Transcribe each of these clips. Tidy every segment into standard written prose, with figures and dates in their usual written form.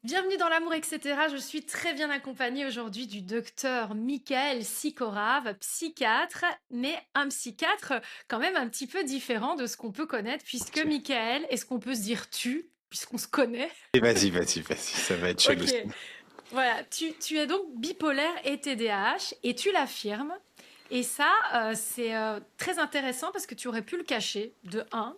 Bienvenue dans l'amour, etc. Je suis très bien accompagnée aujourd'hui du docteur Michael Sikorave, psychiatre, mais un psychiatre quand même un petit peu différent de ce qu'on peut connaître, puisque Ok. Michael, est-ce qu'on peut se dire tu, puisqu'on se connaît? Et vas-y, ça va être chelou. Ok, voilà, tu es donc bipolaire et TDAH, et tu l'affirmes. Et ça, c'est très intéressant parce que tu aurais pu le cacher, de un.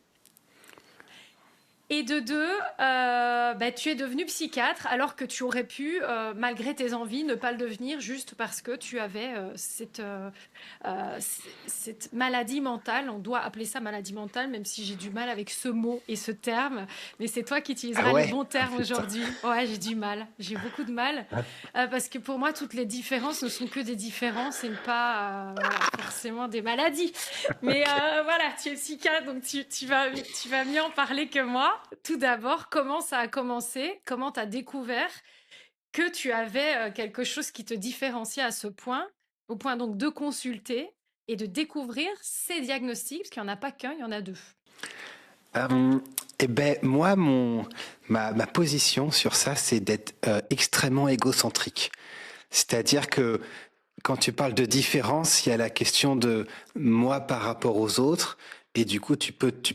Et de deux, bah, tu es devenu psychiatre alors que tu aurais pu, malgré tes envies, ne pas le devenir juste parce que tu avais cette maladie mentale. On doit appeler ça maladie mentale, même si j'ai du mal avec ce mot et ce terme. Mais c'est toi qui Ah utiliseras les ouais? bons Ah termes putain. aujourd'hui. Ouais, j'ai du mal. J'ai beaucoup de mal. Ah, Parce que pour moi, toutes les différences ne sont que des différences et pas voilà, forcément des maladies. Mais ok. voilà, tu es psychiatre, donc tu vas mieux en parler que moi. Tout d'abord, comment ça a commencé? Comment tu as découvert que tu avais quelque chose qui te différenciait à ce point, au point donc de consulter et de découvrir ces diagnostics, parce qu'il n'y en a pas qu'un, il y en a deux. Euh, eh ben moi, ma position sur ça, c'est d'être extrêmement égocentrique. C'est-à-dire que quand tu parles de différence, il y a la question de moi par rapport aux autres. Et du coup, tu peux te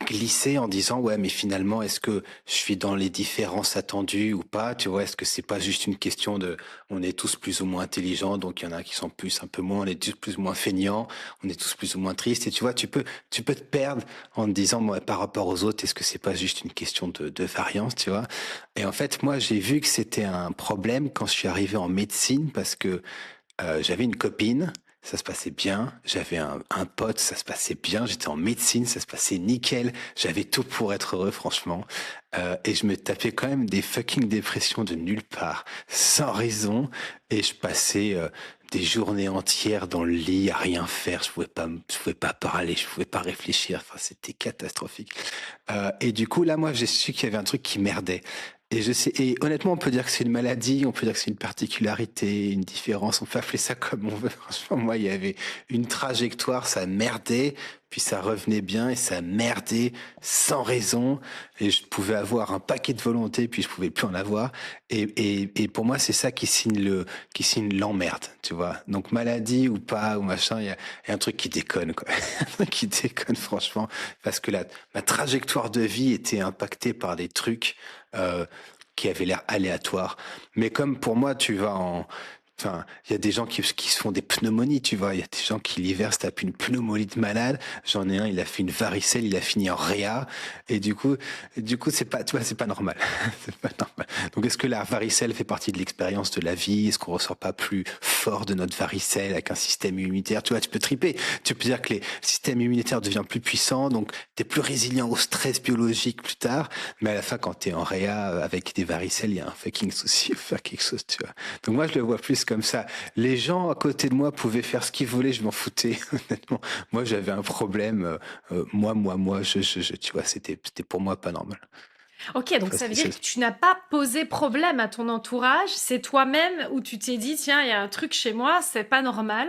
glisser en disant, ouais, mais finalement, est-ce que je suis dans les différences attendues ou pas? Tu vois, est-ce que c'est pas juste une question de, on est tous plus ou moins intelligents, donc il y en a qui sont plus, un peu moins, on est tous plus ou moins feignants, on est tous plus ou moins tristes. Et tu vois, tu peux te perdre en te disant, moi, par rapport aux autres, est-ce que c'est pas juste une question de variance, tu vois? Et en fait, moi, j'ai vu que c'était un problème quand je suis arrivé en médecine parce que j'avais une copine, ça se passait bien. J'avais un pote, ça se passait bien. J'étais en médecine, ça se passait nickel. J'avais tout pour être heureux, franchement. Et je me tapais quand même des fucking dépressions de nulle part, sans raison. Et je passais des journées entières dans le lit à rien faire. Je pouvais pas parler, je pouvais pas réfléchir. Enfin, c'était catastrophique. Et du coup, là, moi, j'ai su qu'il y avait un truc qui merdait. Et je sais, et honnêtement, on peut dire que c'est une maladie, on peut dire que c'est une particularité, une différence, on peut appeler ça comme on veut. Franchement, moi, il y avait une trajectoire, ça merdait, puis ça revenait bien et ça merdait sans raison. Et je pouvais avoir un paquet de volonté, puis je pouvais plus en avoir. Et pour moi, c'est ça qui signe l'emmerde, tu vois. Donc, maladie ou pas, ou machin, il y a un truc qui déconne, quoi. Un truc qui déconne, franchement, parce que ma trajectoire de vie était impactée par des trucs euh, qui avaient l'air aléatoires. Mais comme pour moi, tu vas en... Enfin, il y a des gens qui se font des pneumonies, tu vois. Il y a des gens qui l'hiver se tapent une pneumonie de malade. J'en ai un, il a fait une varicelle, il a fini en réa. Et du coup, c'est pas, tu vois, c'est pas normal. C'est pas normal. Donc, est-ce que la varicelle fait partie de l'expérience de la vie? Est-ce qu'on ressort pas plus fort de notre varicelle avec un système immunitaire? Tu vois, tu peux triper. Tu peux dire que le système immunitaire devient plus puissant, donc tu es plus résilient au stress biologique plus tard. Mais à la fin, quand tu es en réa avec des varicelles, il y a un fucking souci, il faut faire quelque chose, tu vois. Donc moi, je le vois plus comme ça. Les gens à côté de moi pouvaient faire ce qu'ils voulaient, je m'en foutais, honnêtement. Moi, j'avais un problème. Moi, tu vois, c'était pour moi pas normal. Ok, donc Enfin, ça veut dire que tu n'as pas posé problème à ton entourage, c'est toi-même où tu t'es dit, tiens, il y a un truc chez moi, c'est pas normal,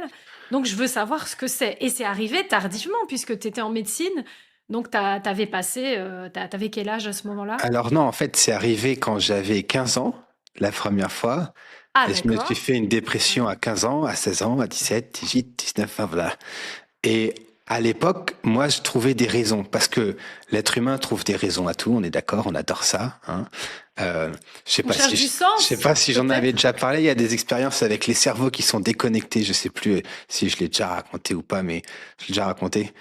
donc je veux savoir ce que c'est. Et c'est arrivé tardivement, puisque tu étais en médecine, donc t'avais passé, t'avais quel âge à ce moment-là? Alors non, en fait, c'est arrivé quand j'avais 15 ans, la première fois. Ah, Et je me suis d'accord. fait une dépression Ouais. à 15 ans, à 16 ans, à 17, 18, 19, enfin voilà. Et à l'époque, moi, je trouvais des raisons, parce que l'être humain trouve des raisons à tout, on est d'accord, on adore ça. Hein. Euh, je sais On pas cherche si du je sais sens, pas si j'en avais peut-être? déjà parlé. Il y a des expériences avec les cerveaux qui sont déconnectés. Je sais plus si je l'ai déjà raconté ou pas, mais je l'ai déjà raconté.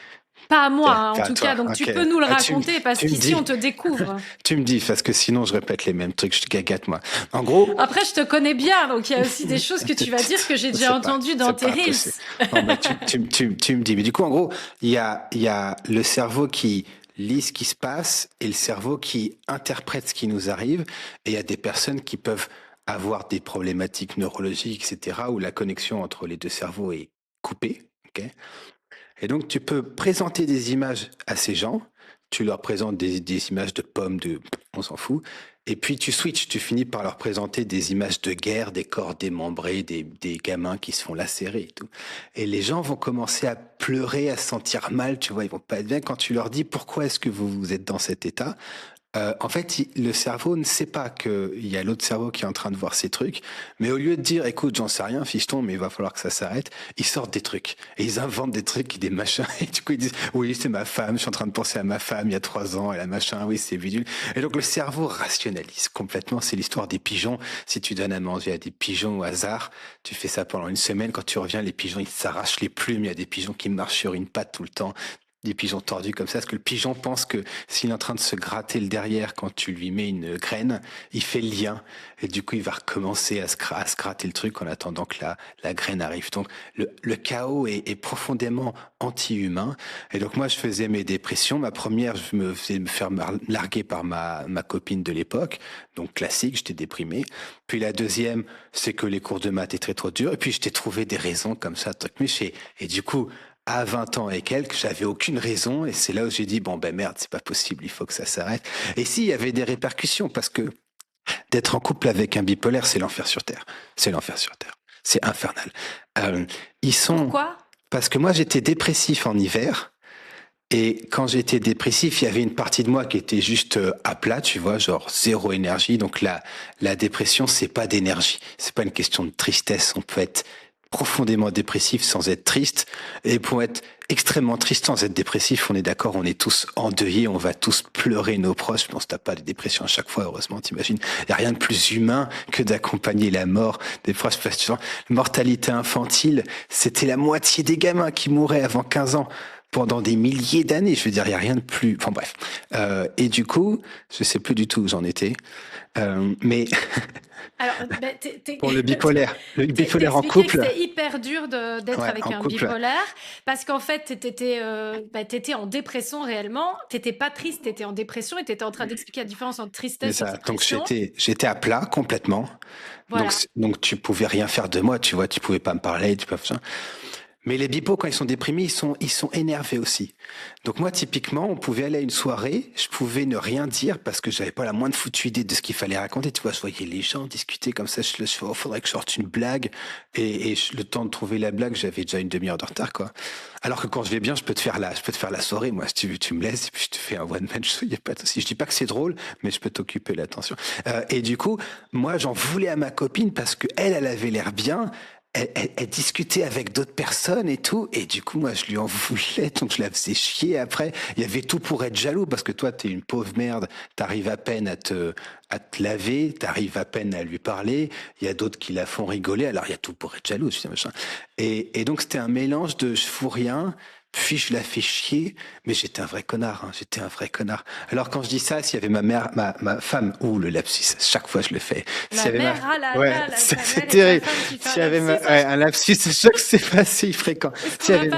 Pas à moi, hein, en Pas à tout cas, toi. donc tu Ok. peux nous le Ah, tu, me- raconter, parce tu me qu'ici, on dis. te découvre. Tu me dis, parce que sinon je répète les mêmes trucs. Je te gagate moi. En gros, Après, je te connais bien, donc il y a aussi des choses que tu vas dire que j'ai déjà entendues dans C'est tes pas possible. reels. Non, mais tu me dis. Mais du coup, en gros, il y a le cerveau qui lit ce qui se passe et le cerveau qui interprète ce qui nous arrive. Et il y a des personnes qui peuvent avoir des problématiques neurologiques, etc., où la connexion entre les deux cerveaux est coupée. Ok. Et donc, tu peux présenter des images à ces gens. Tu leur présentes des images de pommes, on s'en fout. Et puis, tu switches. Tu finis par leur présenter des images de guerre, des corps démembrés, des gamins qui se font lacérer et tout. Et les gens vont commencer à pleurer, à se sentir mal. Tu vois, ils vont pas être bien quand tu leur dis pourquoi est-ce que vous êtes dans cet état. En fait, le cerveau ne sait pas qu'il y a l'autre cerveau qui est en train de voir ces trucs, mais au lieu de dire, écoute, j'en sais rien, fiston, mais il va falloir que ça s'arrête, ils sortent des trucs. Et ils inventent des trucs, des machins, et du coup ils disent, oui, c'est ma femme, je suis en train de penser à ma femme il y a 3 ans, elle a machin, oui, c'est bidule. Et donc le cerveau rationalise complètement, c'est l'histoire des pigeons. Si tu donnes à manger à des pigeons au hasard, tu fais ça pendant une semaine, quand tu reviens, les pigeons, ils s'arrachent les plumes, il y a des pigeons qui marchent sur une patte tout le temps, des pigeons tordus comme ça, parce que le pigeon pense que s'il est en train de se gratter le derrière quand tu lui mets une graine, il fait le lien. Et du coup, il va recommencer à se gratter le truc en attendant que la graine arrive. Donc, le chaos est profondément anti-humain. Et donc, moi, je faisais mes dépressions. Ma première, je me faisais me faire larguer par ma copine de l'époque. Donc, classique, j'étais déprimé. Puis la deuxième, c'est que les cours de maths étaient trop durs. Et puis, je t'ai trouvé des raisons comme ça, truc méché. Et du coup, à 20 ans et quelques, j'avais aucune raison et c'est là où j'ai dit bon ben merde, c'est pas possible, il faut que ça s'arrête. Et si, il y avait des répercussions parce que d'être en couple avec un bipolaire, c'est l'enfer sur terre. C'est l'enfer sur terre. C'est infernal. Euh, ils sont Pourquoi? parce que moi j'étais dépressif en hiver. Et quand j'étais dépressif, il y avait une partie de moi qui était juste à plat, tu vois, genre zéro énergie. Donc la dépression, c'est pas d'énergie. C'est pas une question de tristesse. On peut être profondément dépressif sans être triste. Et pour être extrêmement triste sans être dépressif, on est d'accord, on est tous endeuillés, on va tous pleurer nos proches, mais on se tape pas de dépression à chaque fois, heureusement, t'imagines. Il n'y a rien de plus humain que d'accompagner la mort des proches. Parce que, tu vois, la mortalité infantile, c'était la moitié des gamins qui mouraient avant 15 ans pendant des milliers d'années. Je veux dire, il n'y a rien de plus... Enfin bref. Et du coup, je sais plus du tout où j'en étais. Mais Alors, pour le bipolaire en t'expliquais que couple, c'était hyper dur d'être ouais, avec en un couple, bipolaire parce qu'en fait, t'étais en dépression réellement. T'étais pas triste, t'étais en dépression et t'étais en train d'expliquer la différence entre c'est tristesse et ça. Donc dépression. j'étais à plat complètement. Donc, Voilà. donc tu pouvais rien faire de moi, tu vois, tu pouvais pas me parler, tu peux faire ça. Mais les bipos, quand ils sont déprimés, ils sont énervés aussi. Donc moi, typiquement, on pouvait aller à une soirée, je pouvais ne rien dire parce que j'avais pas la moindre foutue idée de ce qu'il fallait raconter. Tu vois, je voyais les gens discuter comme ça, je fais, oh, faudrait que je sorte une blague. Le temps de trouver la blague, j'avais déjà une demi-heure de retard, quoi. Alors que quand je vais bien, je peux te faire la soirée, moi, si tu veux, tu me laisses, et puis je te fais un one-man show, il y a pas de souci. Je dis pas que c'est drôle, mais je peux t'occuper l'attention. Et du coup, moi, j'en voulais à ma copine parce que elle avait l'air bien, elle discutait avec d'autres personnes et tout, et du coup, moi, je lui en voulais, donc je la faisais chier après. Il y avait tout pour être jaloux, parce que toi, t'es une pauvre merde, t'arrives à peine à te laver, t'arrives à peine à lui parler, il y a d'autres qui la font rigoler, alors il y a tout pour être jaloux, machin. Et donc, c'était un mélange de je fous rien, puis je la fais chier, mais j'étais un vrai connard, hein, j'étais un vrai connard. Alors quand je dis ça, s'il y avait ma mère, ma femme, ou le lapsus, chaque fois je le fais. S'il y La avait mère, ah là ouais, là, c'est ta c'est mère et ta terrible. femme qui fait S'il y un avait lapsus. ouais, un lapsus, je sais que c'est pas si fréquent. S'il y avait,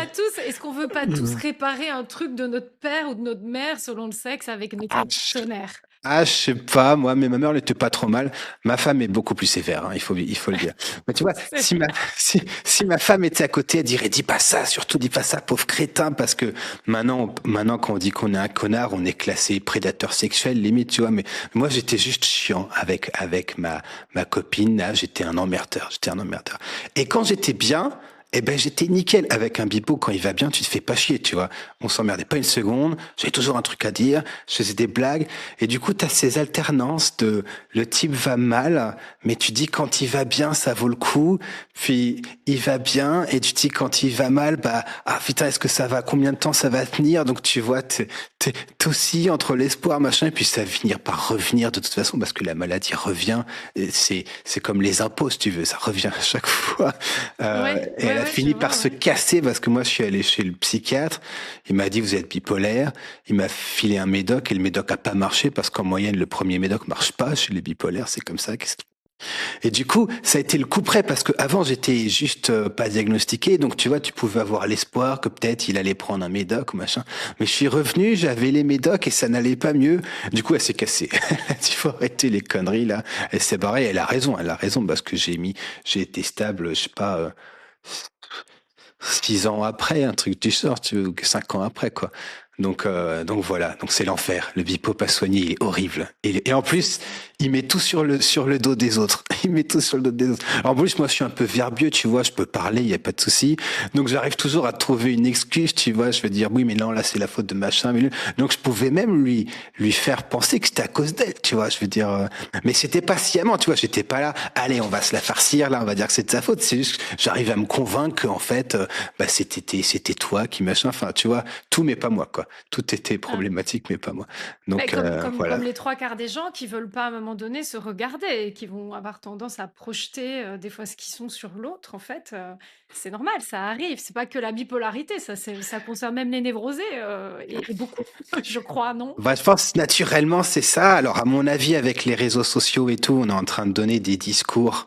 Est-ce qu'on veut pas tous réparer un truc de notre père ou de notre mère selon le sexe avec mes dictionnaires? je sais pas, moi, mais ma mère, elle était pas trop mal. Ma femme est beaucoup plus sévère, hein, il faut le dire. Mais tu vois, si ma femme était à côté, elle dirait, dis pas ça, surtout dis pas ça, pauvre crétin, parce que maintenant, quand on dit qu'on est un connard, on est classé prédateur sexuel, limite, tu vois, mais moi, j'étais juste chiant avec ma copine, là, j'étais un emmerdeur. Et quand j'étais bien, eh ben, j'étais nickel avec un bipo. Quand il va bien, tu te fais pas chier, tu vois. On s'emmerdait pas une seconde. J'avais toujours un truc à dire. Je faisais des blagues. Et du coup, t'as ces alternances de le type va mal, mais tu dis quand il va bien, ça vaut le coup. Puis, il va bien. Et tu dis quand il va mal, bah, ah, putain, est-ce que ça va, combien de temps ça va tenir? Donc, tu vois, t'oscilles entre l'espoir, machin, et puis ça va finir par revenir de toute façon, parce que la maladie revient. Et c'est comme les impôts, si tu veux. Ça revient à chaque fois. Et elle a fini par se casser parce que moi, je suis allé chez le psychiatre. Il m'a dit, vous êtes bipolaire. Il m'a filé un médoc et le médoc a pas marché parce qu'en moyenne, le premier médoc marche pas chez les bipolaires. C'est comme ça. Et du coup, ça a été le coup près parce que avant j'étais juste pas diagnostiqué. Donc, tu vois, tu pouvais avoir l'espoir que peut-être il allait prendre un médoc ou machin. Mais je suis revenu, j'avais les médocs et ça n'allait pas mieux. Du coup, elle s'est cassée. Elle a dit, faut arrêter les conneries, là. Elle s'est barrée. Elle a raison parce que j'ai été stable, je sais pas, 6 ans après, un truc du sort, tu veux, ou 5 ans après, quoi. Donc voilà, donc c'est l'enfer. Le bipo pas soigné, il est horrible. Et en plus, il met tout sur le dos des autres. il met tout sur le dos des autres. Alors, en plus, moi, je suis un peu verbieux, tu vois, je peux parler, il y a pas de souci. Donc, j'arrive toujours à trouver une excuse, tu vois. Je vais dire, oui, mais non, là, c'est la faute de machin. Donc, je pouvais même lui faire penser que c'était à cause d'elle, tu vois. Je veux dire, mais c'était pas sciemment, tu vois. J'étais pas là, allez, on va se la farcir, là, on va dire que c'est de sa faute. C'est juste que j'arrive à me convaincre qu'en fait, bah, c'était toi qui machin. Enfin, tu vois, tout, mais pas moi, quoi. Tout était Ah. problématique, mais pas moi. Mais Donc, comme voilà. les trois quarts des gens qui veulent pas à un moment donné se regarder et qui vont avoir tendance à projeter des fois ce qu'ils sont sur l'autre, en fait, c'est normal, ça arrive. C'est pas que la bipolarité, ça concerne même les névrosés et beaucoup, je crois, non? Bah, je pense naturellement c'est ça. Alors à mon avis avec les réseaux sociaux et tout, on est en train de donner des discours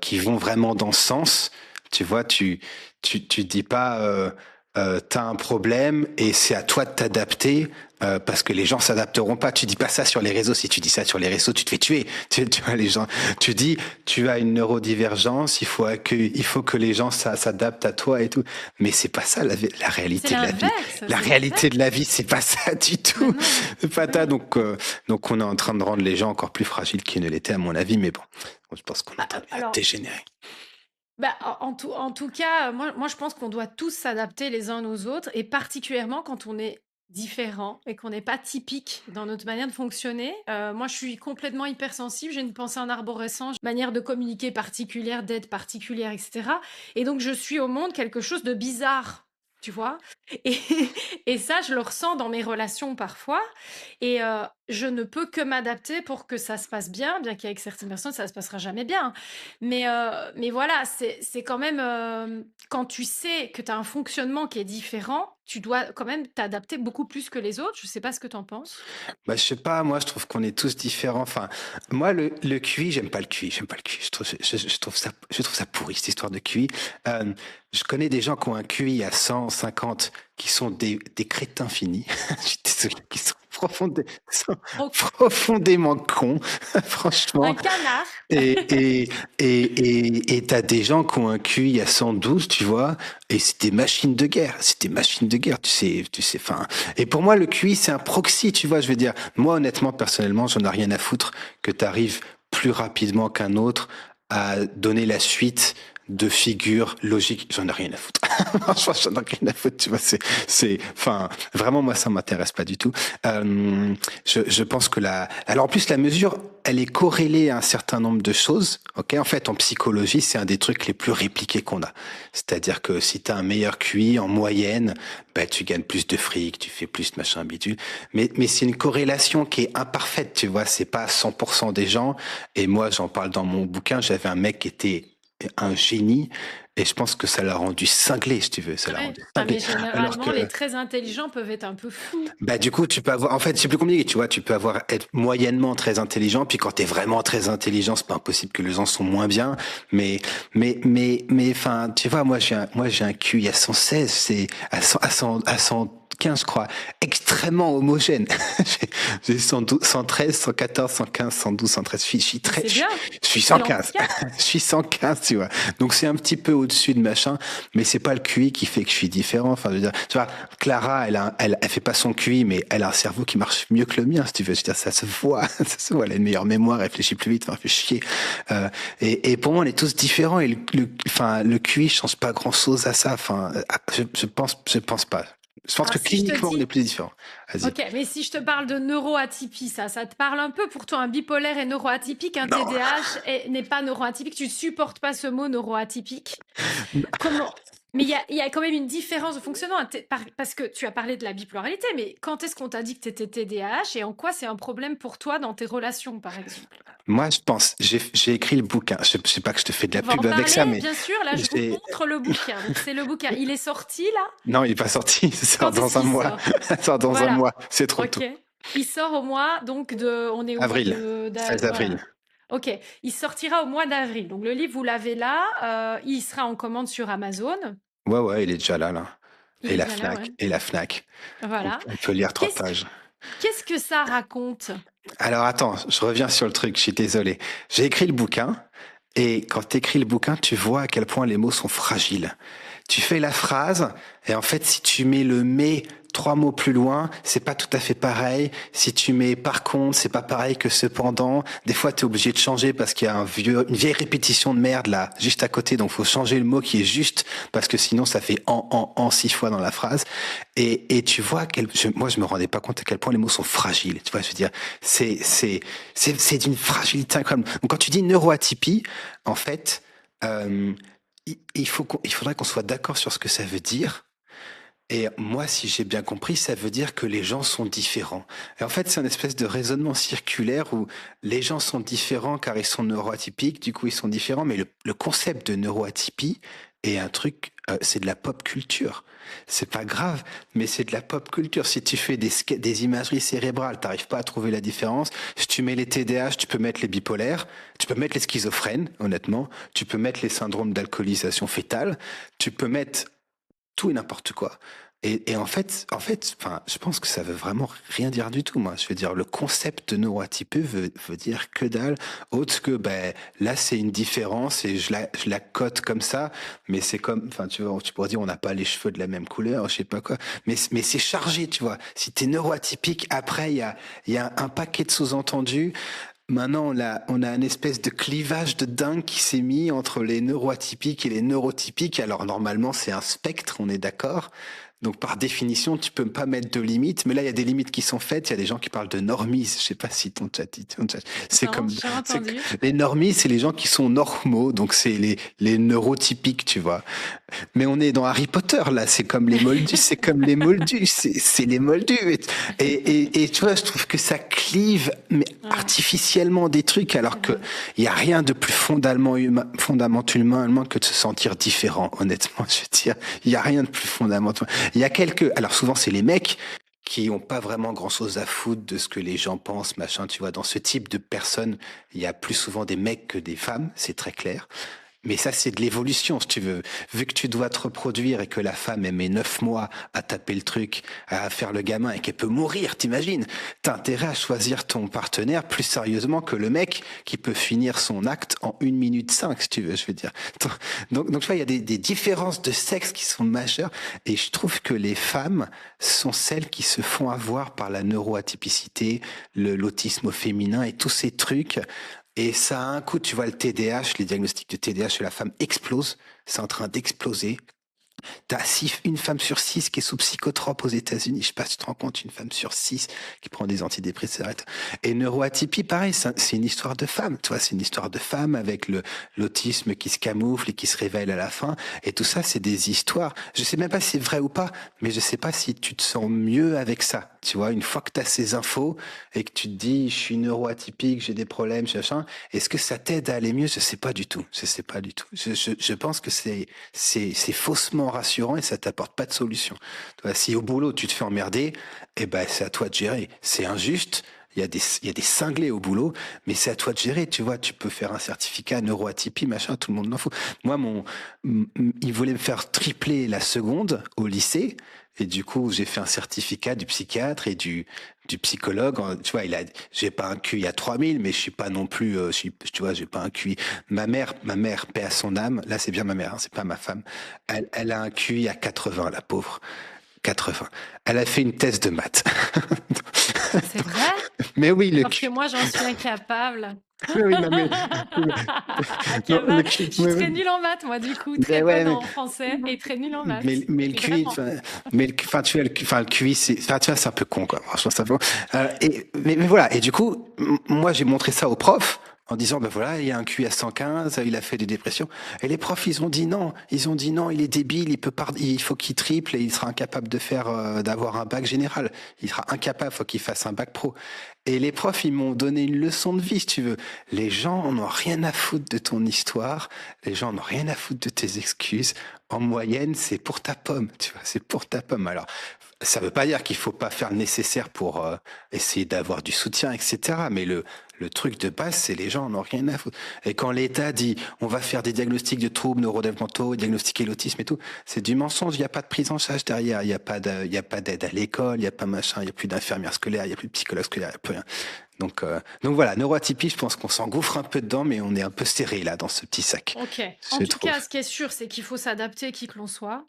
qui vont vraiment dans ce sens. Tu vois, tu dis pas t'as un problème et c'est à toi de t'adapter parce que les gens s'adapteront pas. Tu dis pas ça sur les réseaux. Si tu dis ça sur les réseaux, tu te fais tuer. Tu vois les gens. Tu dis tu as une neurodivergence. Il faut que les gens s'adaptent à toi et tout. Mais c'est pas ça la C'est réalité de la vie. l'inverse, La c'est l'inverse. réalité de la vie, c'est pas ça du Mais tout. non, C'est pas mais ça. non. Donc on est en train de rendre les gens encore plus fragiles qu'ils ne l'étaient à mon avis. Mais bon, je pense qu'on est en train de Alors, dégénérer. bah, en tout cas, moi je pense qu'on doit tous s'adapter les uns aux autres, et particulièrement quand on est différent et qu'on n'est pas typique dans notre manière de fonctionner. Moi, je suis complètement hypersensible, j'ai une pensée en arborescence, une manière de communiquer particulière, d'être particulière, etc. Et donc, je suis au monde quelque chose de bizarre, tu vois. Et, et ça, je le ressens dans mes relations parfois. Et je ne peux que m'adapter pour que ça se passe bien qu'avec certaines personnes, ça ne se passera jamais bien. Mais voilà, c'est quand même, quand tu sais que tu as un fonctionnement qui est différent, tu dois quand même t'adapter beaucoup plus que les autres. Je sais pas ce que tu en penses? Bah, je sais pas, moi, je trouve qu'on est tous différents. Enfin, moi, le QI, j'aime pas le QI, j'aime pas le QI. Je trouve ça pourri, cette histoire de QI. Euh, je connais des gens qui ont un QI à 150 qui sont des crétins finis. Je suis désolé, sont Oh, profondément cons, franchement. un canard. Et t'as des gens qui ont un QI à 112, tu vois, et c'est des machines de guerre. C'est des machines de guerre, tu sais, enfin. Et pour moi, le QI, c'est un proxy, tu vois, je veux dire. Moi, honnêtement, personnellement, j'en ai rien à foutre que t'arrives plus rapidement qu'un autre à donner la suite de figures logiques. J'en ai rien à foutre. Franchement, j'en ai rien à foutre, tu vois, enfin, vraiment, moi, ça m'intéresse pas du tout. Je pense que alors en plus, la mesure, elle est corrélée à un certain nombre de choses. Ok, en fait, en psychologie, c'est un des trucs les plus répliqués qu'on a. C'est-à-dire que si tu as un meilleur QI en moyenne, bah, tu gagnes plus de fric, tu fais plus de machin habitude. Mais c'est une corrélation qui est imparfaite, tu vois. C'est pas 100% des gens. Et moi, j'en parle dans mon bouquin. J'avais un mec qui était un génie. Et je pense que ça l'a rendu cinglé, si tu veux. Ça l'a Ouais. rendu Ah, cinglé. mais Alors généralement, que, les très intelligents peuvent être un peu fous. bah, du coup, tu peux avoir, en fait, c'est plus compliqué, tu vois, tu peux être moyennement très intelligent, puis quand t'es vraiment très intelligent, c'est pas impossible que les gens sont moins bien, enfin, tu vois, moi, j'ai un QI à 116, c'est à 115, je crois, extrêmement homogène. J'ai 112, 113, 114, 115, 112, 113. Je suis très, C'est bien. je suis C'est 115. l'handicap. Je suis 115, tu vois. Donc c'est un petit peu au-dessus de machin, mais c'est pas le QI qui fait que je suis différent. Enfin, je veux dire, tu vois, Clara, elle fait pas son QI, mais elle a un cerveau qui marche mieux que le mien, si tu veux. Je veux dire, ça se voit, ça se voit. Elle a une meilleure mémoire, elle réfléchit plus vite, enfin, elle fait chier. Et pour moi, on est tous différents et enfin, le QI change pas grand-chose à ça. Enfin, je pense pas. Je pense Alors, que si je te cliniquement, on est dis, plus différents. Vas-y. ok, mais si je te parle de neuroatypie, ça te parle un peu? Pour toi, un bipolaire est neuroatypique, un Non. TDAH n'est pas neuroatypique. Tu ne supportes pas ce mot neuroatypique. Comment? Mais il y a quand même une différence de fonctionnement, parce que tu as parlé de la bipolarité, mais quand est-ce qu'on t'a dit que tu étais TDAH et en quoi c'est un problème pour toi dans tes relations, par exemple? Moi, je pense, j'ai écrit le bouquin. Je sais pas que je te fais de On la va en pub avec parler, ça, mais bien sûr. Là, je vous j'ai, montre le bouquin. Donc, c'est le bouquin. Il est sorti, là? non, il est pas sorti. Il sort Quand est-ce dans un qu'il mois. sort? Il sort dans un Voilà. mois. C'est trop Ok. tôt. Il sort au mois, donc, on est au mois Avril. 16 voilà. avril. Ok. Il sortira au mois d'avril. Donc, le livre, vous l'avez là. Il sera en commande sur Amazon. Ouais, il est déjà là. Il est déjà là, ouais. Et la Fnac. Voilà. On peut lire 3 Qu'est-ce, pages. qu'est-ce que ça raconte? Alors attends, je reviens sur le truc, je suis désolé. J'ai écrit le bouquin, et quand tu écris le bouquin, tu vois à quel point les mots sont fragiles. Tu fais la phrase, et en fait, si tu mets le mais trois mots plus loin, c'est pas tout à fait pareil. Si tu mets par contre, c'est pas pareil que cependant. Des fois, tu es obligé de changer parce qu'il y a une vieille répétition de merde là, juste à côté. Donc, faut changer le mot qui est juste parce que sinon, ça fait en 6 fois dans la phrase. Et tu vois, moi, je me rendais pas compte à quel point les mots sont fragiles. Tu vois, je veux dire, c'est d'une fragilité incroyable. Donc, quand tu dis neuroatypie, en fait, euh, il faudrait qu'on soit d'accord sur ce que ça veut dire. Et moi, si j'ai bien compris, ça veut dire que les gens sont différents. Et en fait, c'est une espèce de raisonnement circulaire où les gens sont différents car ils sont neuroatypiques, du coup ils sont différents, mais le concept de neuroatypie est un truc, c'est de la pop culture. C'est pas grave, mais c'est de la pop culture. Si tu fais des imageries cérébrales, t'arrives pas à trouver la différence. Si tu mets les TDAH, tu peux mettre les bipolaires, tu peux mettre les schizophrènes, honnêtement, tu peux mettre les syndromes d'alcoolisation fétale, tu peux mettre tout et n'importe quoi. Et enfin, je pense que ça veut vraiment rien dire du tout, moi. Je veux dire, le concept de neuroatypé veut dire que dalle, autre que, ben, là, c'est une différence et je la cote comme ça, mais c'est comme, enfin, tu vois, tu pourrais dire, on n'a pas les cheveux de la même couleur, je sais pas quoi, mais c'est chargé, tu vois. Si t'es neuroatypique, après, il y a un paquet de sous-entendus. Maintenant, on a une espèce de clivage de dingue qui s'est mis entre les neuroatypiques et les neurotypiques. Alors, normalement, c'est un spectre, on est d'accord. Donc, par définition, tu peux pas mettre de limites. Mais là, il y a des limites qui sont faites. Il y a des gens qui parlent de normies. Je sais pas si c'est Non, comme, j'ai entendu. les normies, c'est les gens qui sont normaux. Donc, c'est les neurotypiques, tu vois. Mais on est dans Harry Potter, là. C'est comme les moldus. C'est comme les moldus. C'est les moldus. Et tu vois, je trouve que ça clive, mais Ouais, artificiellement des trucs, alors c'est que vrai. il y a rien de plus fondamentalement que de se sentir différent, honnêtement. Je veux dire, il y a rien de plus fondamental. Il y a alors souvent c'est les mecs qui ont pas vraiment grand chose à foutre de ce que les gens pensent, machin, tu vois. Dans ce type de personnes, il y a plus souvent des mecs que des femmes, c'est très clair. Mais ça, c'est de l'évolution, si tu veux. Vu que tu dois te reproduire et que la femme, elle met 9 mois à taper le truc, à faire le gamin et qu'elle peut mourir, t'imagines? T'as intérêt à choisir ton partenaire plus sérieusement que le mec qui peut finir son acte en 1 minute 5, si tu veux, je veux dire. Donc tu vois, il y a des différences de sexe qui sont majeures et je trouve que les femmes sont celles qui se font avoir par la neuroatypicité, l'autisme au féminin et tous ces trucs. Et ça a un coup, tu vois, le TDAH, les diagnostics de TDAH chez la femme explosent. C'est en train d'exploser. T'as une femme sur 6 qui est sous psychotrope aux États-Unis. Je sais pas si tu te rends compte, une femme sur 6 qui prend des antidépresseurs. Et neuroatypie, pareil, c'est une histoire de femme. Tu vois, c'est une histoire de femme avec l'autisme qui se camoufle et qui se révèle à la fin. Et tout ça, c'est des histoires. Je sais même pas si c'est vrai ou pas, mais je sais pas si tu te sens mieux avec ça. Tu vois, une fois que tu as ces infos et que tu te dis, je suis neuroatypique, j'ai des problèmes, machin, est-ce que ça t'aide à aller mieux? Je sais pas du tout. Je sais pas du tout. Je pense que c'est faussement rassurant et ça t'apporte pas de solution. Tu vois, si au boulot tu te fais emmerder, eh ben c'est à toi de gérer. C'est injuste. Il y a des cinglés au boulot, mais c'est à toi de gérer. Tu vois, tu peux faire un certificat neuroatypie, machin, tout le monde m'en fout. Moi, il voulait me faire tripler la seconde au lycée. Et du coup, j'ai fait un certificat du psychiatre et du psychologue. Tu vois, j'ai pas un QI à 3000, mais je suis pas non plus, tu vois, j'ai pas un QI. Ma mère, paix à son âme. Là, c'est bien ma mère, hein, c'est pas ma femme. Elle a un QI à 80, la pauvre. 80. Elle a fait une thèse de maths. C'est vrai? Mais oui, le Alors que QI. moi, j'en suis incapable. Oui, oui, non, mais, non, Quel mal. Je suis oui, très oui. nulle en maths, moi, du coup. Très Ben ouais, bonne en français et très nulle en mais, maths. mais le Mais QI, vraiment. enfin, tu vois, le QI, enfin, tu vois, c'est un peu con, quoi. Franchement, ça fait. Mais voilà. Et du coup, moi, j'ai montré ça aux profs en disant, ben voilà, il y a un QI à 115, il a fait des dépressions. Et les profs, ils ont dit non. Ils ont dit non, il est débile, il faut qu'il triple et il sera incapable d'avoir un bac général. Il sera incapable, faut qu'il fasse un bac pro. Et les profs, ils m'ont donné une leçon de vie, si tu veux. Les gens n'ont rien à foutre de ton histoire. Les gens n'ont rien à foutre de tes excuses. En moyenne, c'est pour ta pomme, tu vois, c'est pour ta pomme. Alors, ça veut pas dire qu'il faut pas faire le nécessaire pour essayer d'avoir du soutien, etc. Mais le truc de base, c'est les gens n'ont rien à foutre. Et quand l'État dit on va faire des diagnostics de troubles neurodéveloppementaux, diagnostiquer l'autisme et tout, c'est du mensonge. Il n'y a pas de prise en charge derrière. Il y a pas d'aide à l'école. Il n'y a pas machin. Il n'y a plus d'infirmières scolaires. Il n'y a plus de psychologues scolaires. Il n'y a plus rien. Donc voilà, neuroatypie, je pense qu'on s'engouffre un peu dedans, mais on est un peu serré là dans ce petit sac, Ok. En je tout trouve. cas, ce qui est sûr, c'est qu'il faut s'adapter qui que l'on soit.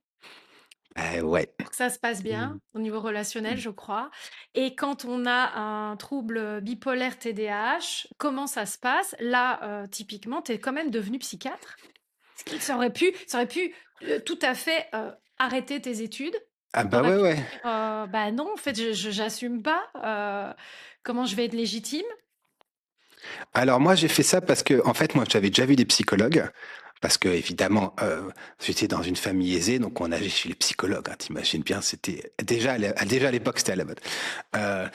Ouais. pour que ça se passe bien Mm. au niveau relationnel, je crois. Et quand on a un trouble bipolaire TDAH, comment ça se passe? Là, typiquement, tu es quand même devenu psychiatre. Ce qui ça aurait pu tout à fait arrêter tes études. Ah Tu bah aurais ouais, pu ouais. dire bah non, en fait, j'assume pas. Comment je vais être légitime? Alors moi, j'ai fait ça parce que, en fait, moi, j'avais déjà vu des psychologues. Parce que, évidemment, j'étais dans une famille aisée, donc on allait chez les psychologues. Hein, t'imagines bien, c'était déjà à l'époque, c'était à la mode. Euh,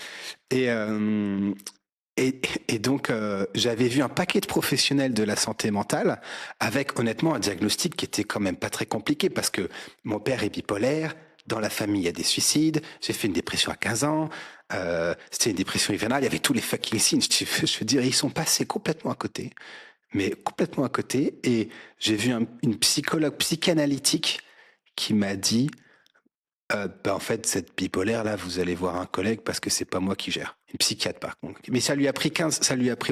et, euh, et donc, j'avais vu un paquet de professionnels de la santé mentale avec, honnêtement, un diagnostic qui était quand même pas très compliqué parce que mon père est bipolaire, dans la famille, il y a des suicides, j'ai fait une dépression à 15 ans, c'était une dépression hivernale, il y avait tous les fucking signes. Je veux dire, ils sont passés complètement à côté, mais complètement à côté. Et j'ai vu une psychologue psychanalytique qui m'a dit, bah, en fait, cette bipolaire-là, vous allez voir un collègue parce que c'est pas moi qui gère. Une psychiatre, par contre. Mais ça lui a pris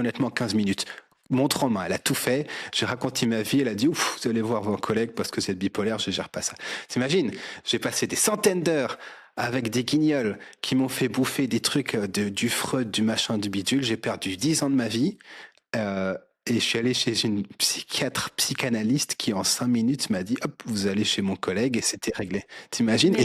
honnêtement 15 minutes. Montre en main, elle a tout fait. J'ai raconté ma vie, elle a dit, ouf, vous allez voir vos collègues parce que cette bipolaire, je gère pas ça. T'imagines? J'ai passé des centaines d'heures avec des guignols qui m'ont fait bouffer des trucs du Freud, du machin, du bidule. J'ai perdu 10 ans de ma vie. Euh, et je suis allé chez une psychiatre psychanalyste qui en 5 minutes m'a dit hop, vous allez chez mon collègue et c'était réglé. T'imagines? Mais non.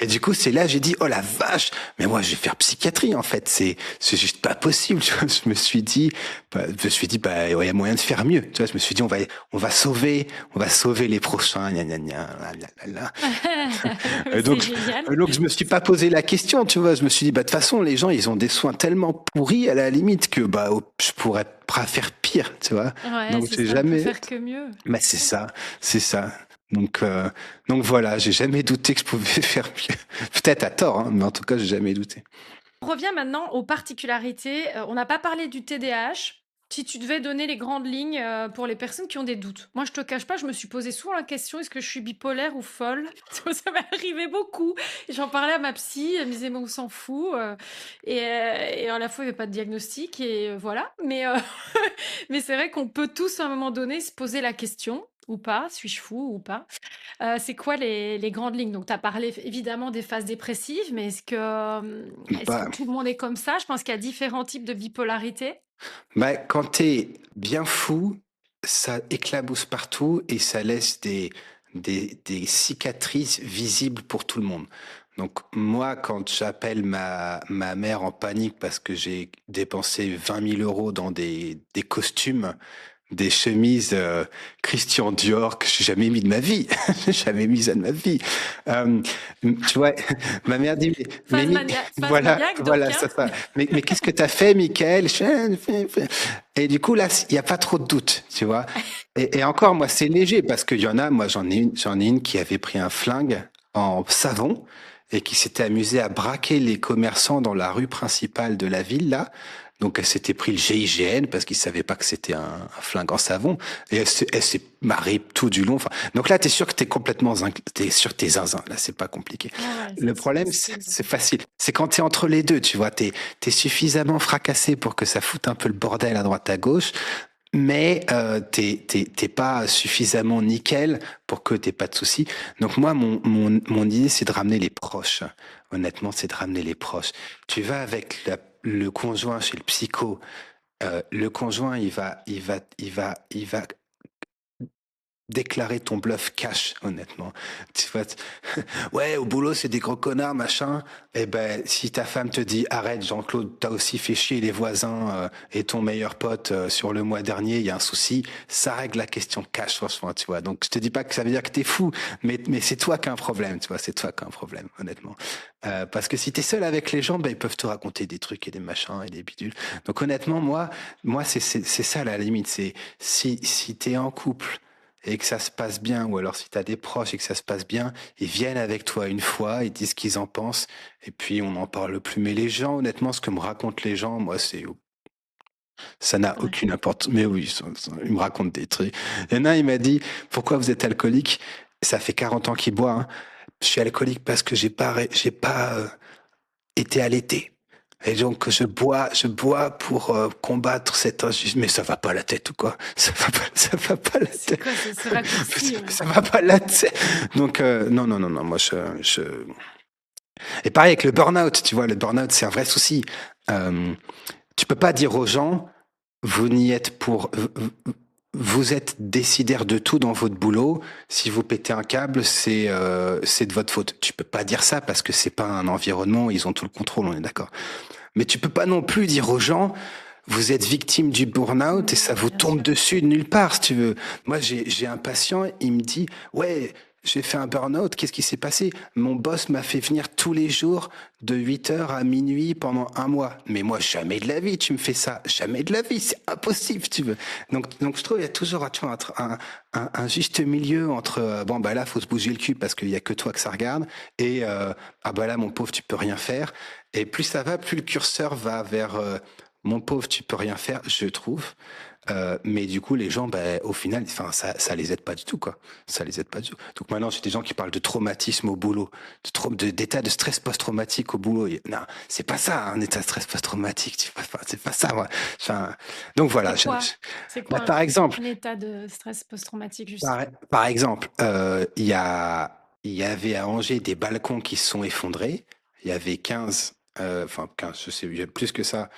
Et du coup c'est là j'ai dit oh la vache, mais moi je vais faire psychiatrie en fait, c'est juste pas possible. Tu vois, je me suis dit bah ouais, il y a moyen de faire mieux. Tu vois, je me suis dit on va sauver les prochains gna gna gna là, là, là. Mais c'est Donc, génial. donc je me suis pas posé la question, tu vois. Je me suis dit, bah, de toute façon, les gens, ils ont des soins tellement pourris à la limite que bah, je pourrais pas faire pire, tu vois. Ouais, Donc, c'est j'ai ça, on peut jamais. faire que mieux. Mais c'est ça. Donc, donc voilà, j'ai jamais douté que je pouvais faire mieux. Peut-être à tort, hein, mais en tout cas, j'ai jamais douté. On revient maintenant aux particularités. On n'a pas parlé du TDAH. Si tu devais donner les grandes lignes pour les personnes qui ont des doutes. Moi, je te cache pas, je me suis posé souvent la question, est-ce que je suis bipolaire ou folle? Ça m'est arrivé beaucoup. Et j'en parlais à ma psy, elle me disait, mais on s'en fout. Et à la fois, il n'y avait pas de diagnostic, et voilà. Mais c'est vrai qu'on peut tous, à un moment donné, se poser la question, ou pas, suis-je fou ou pas? C'est quoi les grandes lignes? Donc, tu as parlé évidemment des phases dépressives, mais est-ce que Bah, tout le monde est comme ça? Je pense qu'il y a différents types de bipolarité. bah, quand t'es bien fou, ça éclabousse partout et ça laisse des cicatrices visibles pour tout le monde. Donc moi, quand j'appelle ma mère en panique parce que j'ai dépensé 20 000 € dans des costumes, des chemises Christian Dior que j'ai jamais mis de ma vie, j'ai jamais mis ça de ma vie. Euh, Tu vois, ma mère dit Phase voilà, maniaque, donc, voilà, hein? ça. Mais qu'est-ce que tu as fait, Michael? Et du coup là, il y a pas trop de doute, tu vois. Et encore, moi, c'est léger parce qu'il y en a, moi, j'en ai une qui avait pris un flingue en savon et qui s'était amusée à braquer les commerçants dans la rue principale de la ville là. Donc elle s'était pris le GIGN parce qu'il savait pas que c'était un flingue en savon et elle s'est marrée tout du long. Enfin, donc là, t'es sûr que t'es sûr que t'es zinzin. Là, c'est pas compliqué. Ah ouais, ça Le c'est problème, possible. c'est facile. C'est quand t'es entre les deux, tu vois. T'es suffisamment fracassé pour que ça foute un peu le bordel à droite à gauche, mais t'es pas suffisamment nickel pour que t'aies pas de soucis. Donc moi, mon idée, c'est de ramener les proches. Honnêtement, c'est de ramener les proches. Tu vas avec le conjoint chez le psycho. Le conjoint, il va déclarer ton bluff cash, honnêtement. Tu vois, ouais, au boulot, c'est des gros connards, machin. Eh ben, si ta femme te dit, arrête, Jean-Claude, t'as aussi fait chier les voisins et ton meilleur pote sur le mois dernier, il y a un souci, ça règle la question cash, franchement, tu vois. Donc, je te dis pas que ça veut dire que t'es fou, mais c'est toi qui as un problème, tu vois, c'est toi qui as un problème, honnêtement. Parce que si t'es seul avec les gens, ben, ils peuvent te raconter des trucs et des machins et des bidules. Donc, honnêtement, moi, c'est ça la limite. C'est si t'es en couple, et que ça se passe bien, ou alors si tu as des proches et que ça se passe bien, ils viennent avec toi une fois, ils disent ce qu'ils en pensent, et puis on n'en parle plus. Mais les gens, honnêtement, ce que me racontent les gens, moi, ça n'a Ouais. aucune importance. Mais oui, ils me racontent des trucs. Il y en a un, il m'a dit, pourquoi vous êtes alcoolique? Ça fait 40 ans qu'il boit. Hein. Je suis alcoolique parce que j'ai pas été allaité. Et donc, je bois pour combattre cette injustice. Mais ça va pas la tête ou quoi? Ça va pas la C'est tête. quoi ce raccourci? Ça va pas la tête. Donc, non, non, non, non. Moi, Et pareil avec le burn-out. Tu vois, le burn-out, c'est un vrai souci. Euh, Tu peux pas dire aux gens, vous n'y êtes pour, vous êtes décideur de tout dans votre boulot. Si vous pétez un câble, c'est de votre faute. Tu peux pas dire ça parce que c'est pas un environnement où ils ont tout le contrôle, on est d'accord. Mais tu peux pas non plus dire aux gens, vous êtes victime du burn-out et ça vous Bien tombe sûr. dessus de nulle part, si tu veux. Moi, j'ai un patient, il me dit, ouais, j'ai fait un burn-out, qu'est-ce qui s'est passé? Mon boss m'a fait venir tous les jours de 8 heures à minuit pendant un mois. Mais moi, jamais de la vie, tu me fais ça. Jamais de la vie, c'est impossible, tu veux. Donc je trouve qu'il y a toujours tu vois, un juste milieu entre, bon, bah là, faut se bouger le cul parce qu'il y a que toi que ça regarde, et, ah bah là, mon pauvre, tu peux rien faire. Et plus ça va, plus le curseur va vers mon pauvre, tu peux rien faire, je trouve. Mais du coup, les gens, ben, au final, enfin, ça les aide pas du tout, quoi. Ça les aide pas du tout. Donc maintenant, j'ai des gens qui parlent de traumatisme au boulot, d'état de stress post-traumatique au boulot. Non, c'est pas ça, un état de stress post-traumatique. C'est pas ça, moi. Enfin, donc voilà. C'est quoi? C'est Bah, quoi par exemple, un état de stress post-traumatique, juste? par exemple, il y avait à Angers des balcons qui se sont effondrés. Il y avait 15, enfin 15, je sais, il y a plus que ça,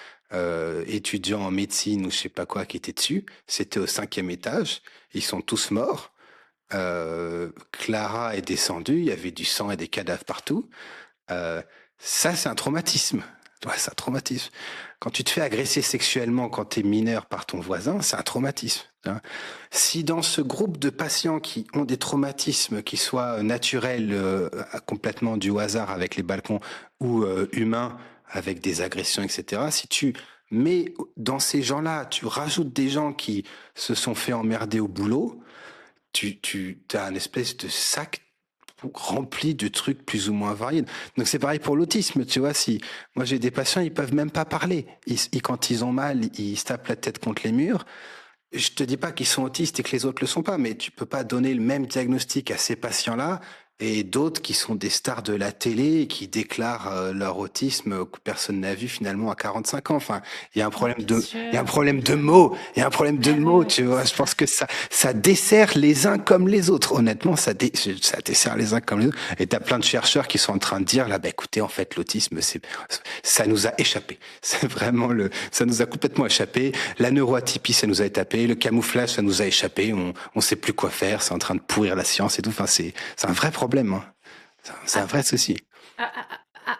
étudiants en médecine ou je sais pas quoi qui étaient dessus. C'était au 5e étage. Ils sont tous morts. Clara est descendue. Il y avait du sang et des cadavres partout. Euh, Ça, c'est un traumatisme. Ouais, c'est un traumatisme. Quand tu te fais agresser sexuellement quand tu es mineur par ton voisin, c'est un traumatisme. Hein. Si dans ce groupe de patients qui ont des traumatismes qui soient naturels, complètement du hasard avec les balcons, ou humains avec des agressions, etc., si tu mets dans ces gens-là, tu rajoutes des gens qui se sont fait emmerder au boulot, tu as un espèce de sac rempli de trucs plus ou moins variés. Donc c'est pareil pour l'autisme, tu vois. Si moi j'ai des patients, ils peuvent même pas parler. Quand ils ont mal, ils se tapent la tête contre les murs. Je te dis pas qu'ils sont autistes et que les autres le sont pas, mais tu peux pas donner le même diagnostic à ces patients-là et d'autres qui sont des stars de la télé et qui déclarent leur autisme que personne n'a vu finalement à 45 ans. Enfin, il y a un Mais problème bien il y a un sûr. problème de mots, il y a un problème de Ouais, ouais, mots, ouais, tu bien vois. Je sûr. pense que ça dessert les uns comme les autres. Honnêtement, ça dessert les uns comme les autres. Et t'as plein de chercheurs qui sont en train de dire là, bah écoutez, en fait, l'autisme, ça nous a échappé. C'est vraiment ça nous a complètement échappé. La neuroatypie, ça nous a échappé. Le camouflage, ça nous a échappé. On sait plus quoi faire. C'est en train de pourrir la science et tout. Enfin, c'est un vrai problème. Hein. C'est un Ah, vrai souci.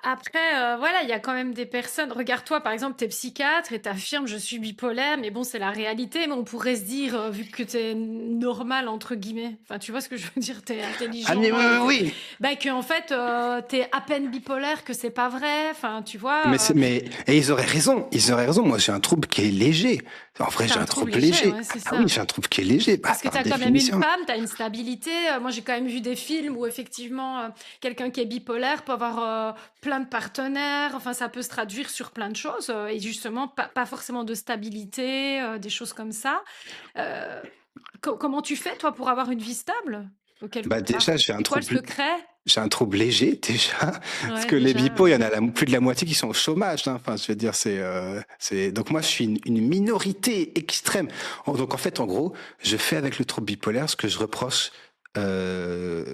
Après, voilà, il y a quand même des personnes. Regarde-toi, par exemple, tu es psychiatre et tu affirmes je suis bipolaire, mais bon, c'est la réalité. Mais on pourrait se dire, vu que tu es normal, entre guillemets, enfin, tu vois ce que je veux dire, tu es Ah mais intelligent, oui, oui, oui. bah, que en fait, tu es à peine bipolaire, que c'est pas vrai. Enfin, tu Mais, vois, et ils auraient raison. Ils auraient raison. Moi, j'ai un trouble qui est léger. En vrai, t'as j'ai un un trouble trouble léger, léger. ouais, c'est Ah oui, ça. j'ai un trouble qui est léger, bah, Parce que tu par as quand même une définition. femme, tu as une stabilité. Moi, j'ai quand même vu des films où effectivement, quelqu'un qui est bipolaire peut avoir plein de partenaires. Enfin, ça peut se traduire sur plein de choses. Et justement, pas forcément de stabilité, des choses comme ça. Euh, Comment tu fais, toi, pour avoir une vie stable? Bah déjà, C'est quoi le secret? j'ai un trouble léger déjà, parce Ouais, que les déjà, bipos, il y ouais. en a plus de la moitié qui sont au chômage. Hein. Enfin, je veux dire, donc moi, je suis une minorité extrême. Donc en fait, en gros, je fais avec le trouble bipolaire ce que je reproche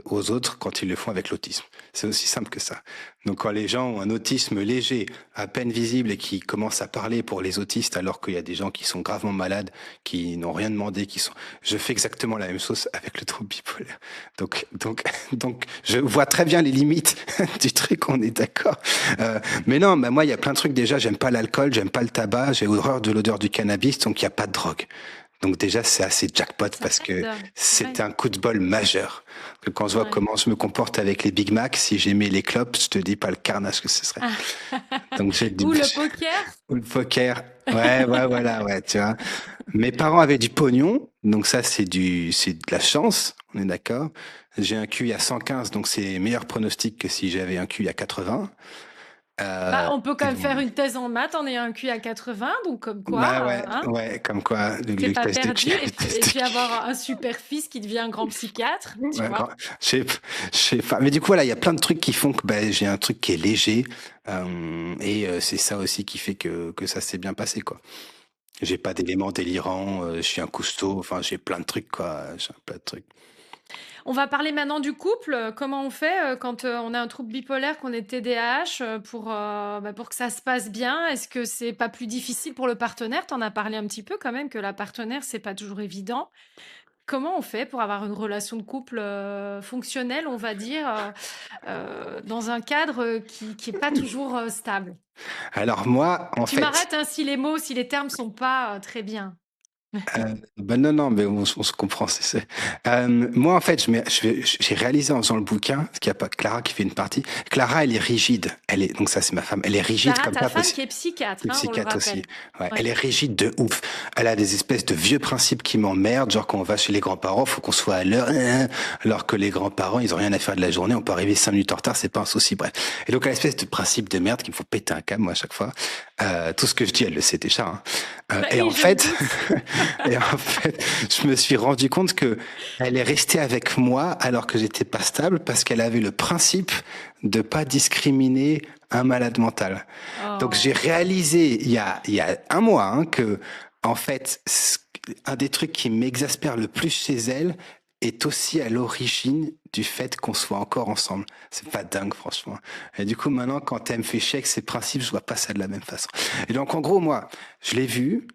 aux autres quand ils le font avec l'autisme. C'est aussi simple que ça. Donc quand les gens ont un autisme léger, à peine visible et qui commencent à parler pour les autistes, alors qu'il y a des gens qui sont gravement malades, qui n'ont rien demandé, je fais exactement la même chose avec le trouble bipolaire. Donc, je vois très bien les limites du truc, on est d'accord. Mais non, bah moi, il y a plein de trucs. Déjà, j'aime pas l'alcool, j'aime pas le tabac, j'ai horreur de l'odeur du cannabis, donc il n'y a pas de drogue. Donc déjà, c'est assez jackpot Ça parce que aide. c'est Ouais, un coup de bol majeur. Que quand je vois ouais. comment je me comporte avec les Big Mac, si j'aimais les clopes, je te dis pas le carnage que ce serait. Donc j'ai du Ou le poker? ou le poker. Ouais, ouais, voilà, ouais, tu vois. Mes parents avaient du pognon, donc ça c'est de la chance, on est d'accord. J'ai un QI à 115, donc c'est meilleur pronostic que si j'avais un QI à 80. Euh, On peut quand et même bon, faire une thèse en maths en ayant un QI à 80, donc comme quoi, bah ouais, hein, ouais, comme quoi, c'est le pas test de perdu. qui, Et le puis, test et de puis qui. avoir un super fils qui devient un grand psychiatre, tu Ouais, vois. je sais pas. Mais du coup, voilà, il y a plein de trucs qui font que bah, j'ai un truc qui est léger. C'est ça aussi qui fait que ça s'est bien passé, quoi. J'ai pas d'éléments délirants, je suis un cousteau, enfin, j'ai plein de trucs, quoi. J'ai plein de trucs. On va parler maintenant du couple. Comment on fait quand on a un trouble bipolaire, qu'on est TDAH, pour que ça se passe bien? Est-ce que c'est pas plus difficile pour le partenaire? T'en as parlé un petit peu quand même, que la partenaire, c'est pas toujours évident. Comment on fait pour avoir une relation de couple fonctionnelle, on va dire, dans un cadre qui est pas toujours stable? Alors moi, en Tu fait, m'arrêtes hein, si les mots, si les termes sont pas très bien. ben non, non, mais on se comprend. Moi, en fait, j'ai réalisé en faisant le bouquin, parce qu'il n'y a pas Clara qui fait une partie. Clara, elle est rigide. Donc ça, c'est ma femme. Elle est rigide Clara, comme ta pas femme possible. qui est psychiatre, Le hein, on le psychiatre aussi. rappelle. Ouais, elle Ouais. est rigide de ouf. Elle a des espèces de vieux principes qui m'emmerdent, genre quand on va chez les grands-parents, faut qu'on soit à l'heure, alors que les grands-parents, ils ont rien à faire de la journée, on peut arriver 5 minutes en retard, c'est pas un souci, bref. Et donc, elle a une espèce de principe de merde qui me faut péter un câble, moi, à chaque fois. Tout ce que je dis, elle le sait déjà, hein. Bah Et oui, en je me fait, doute. et en fait, je me suis rendu compte que elle est restée avec moi alors que j'étais pas stable parce qu'elle avait le principe de pas discriminer un malade mental. Donc j'ai Oh. réalisé il y a un mois hein, que en fait un des trucs qui m'exaspère le plus chez elle est aussi à l'origine du fait qu'on soit encore ensemble. C'est pas dingue franchement. Et du coup maintenant quand elle me fait chier avec ses principes, je vois pas ça de la même façon. Et donc en gros moi, je l'ai vue,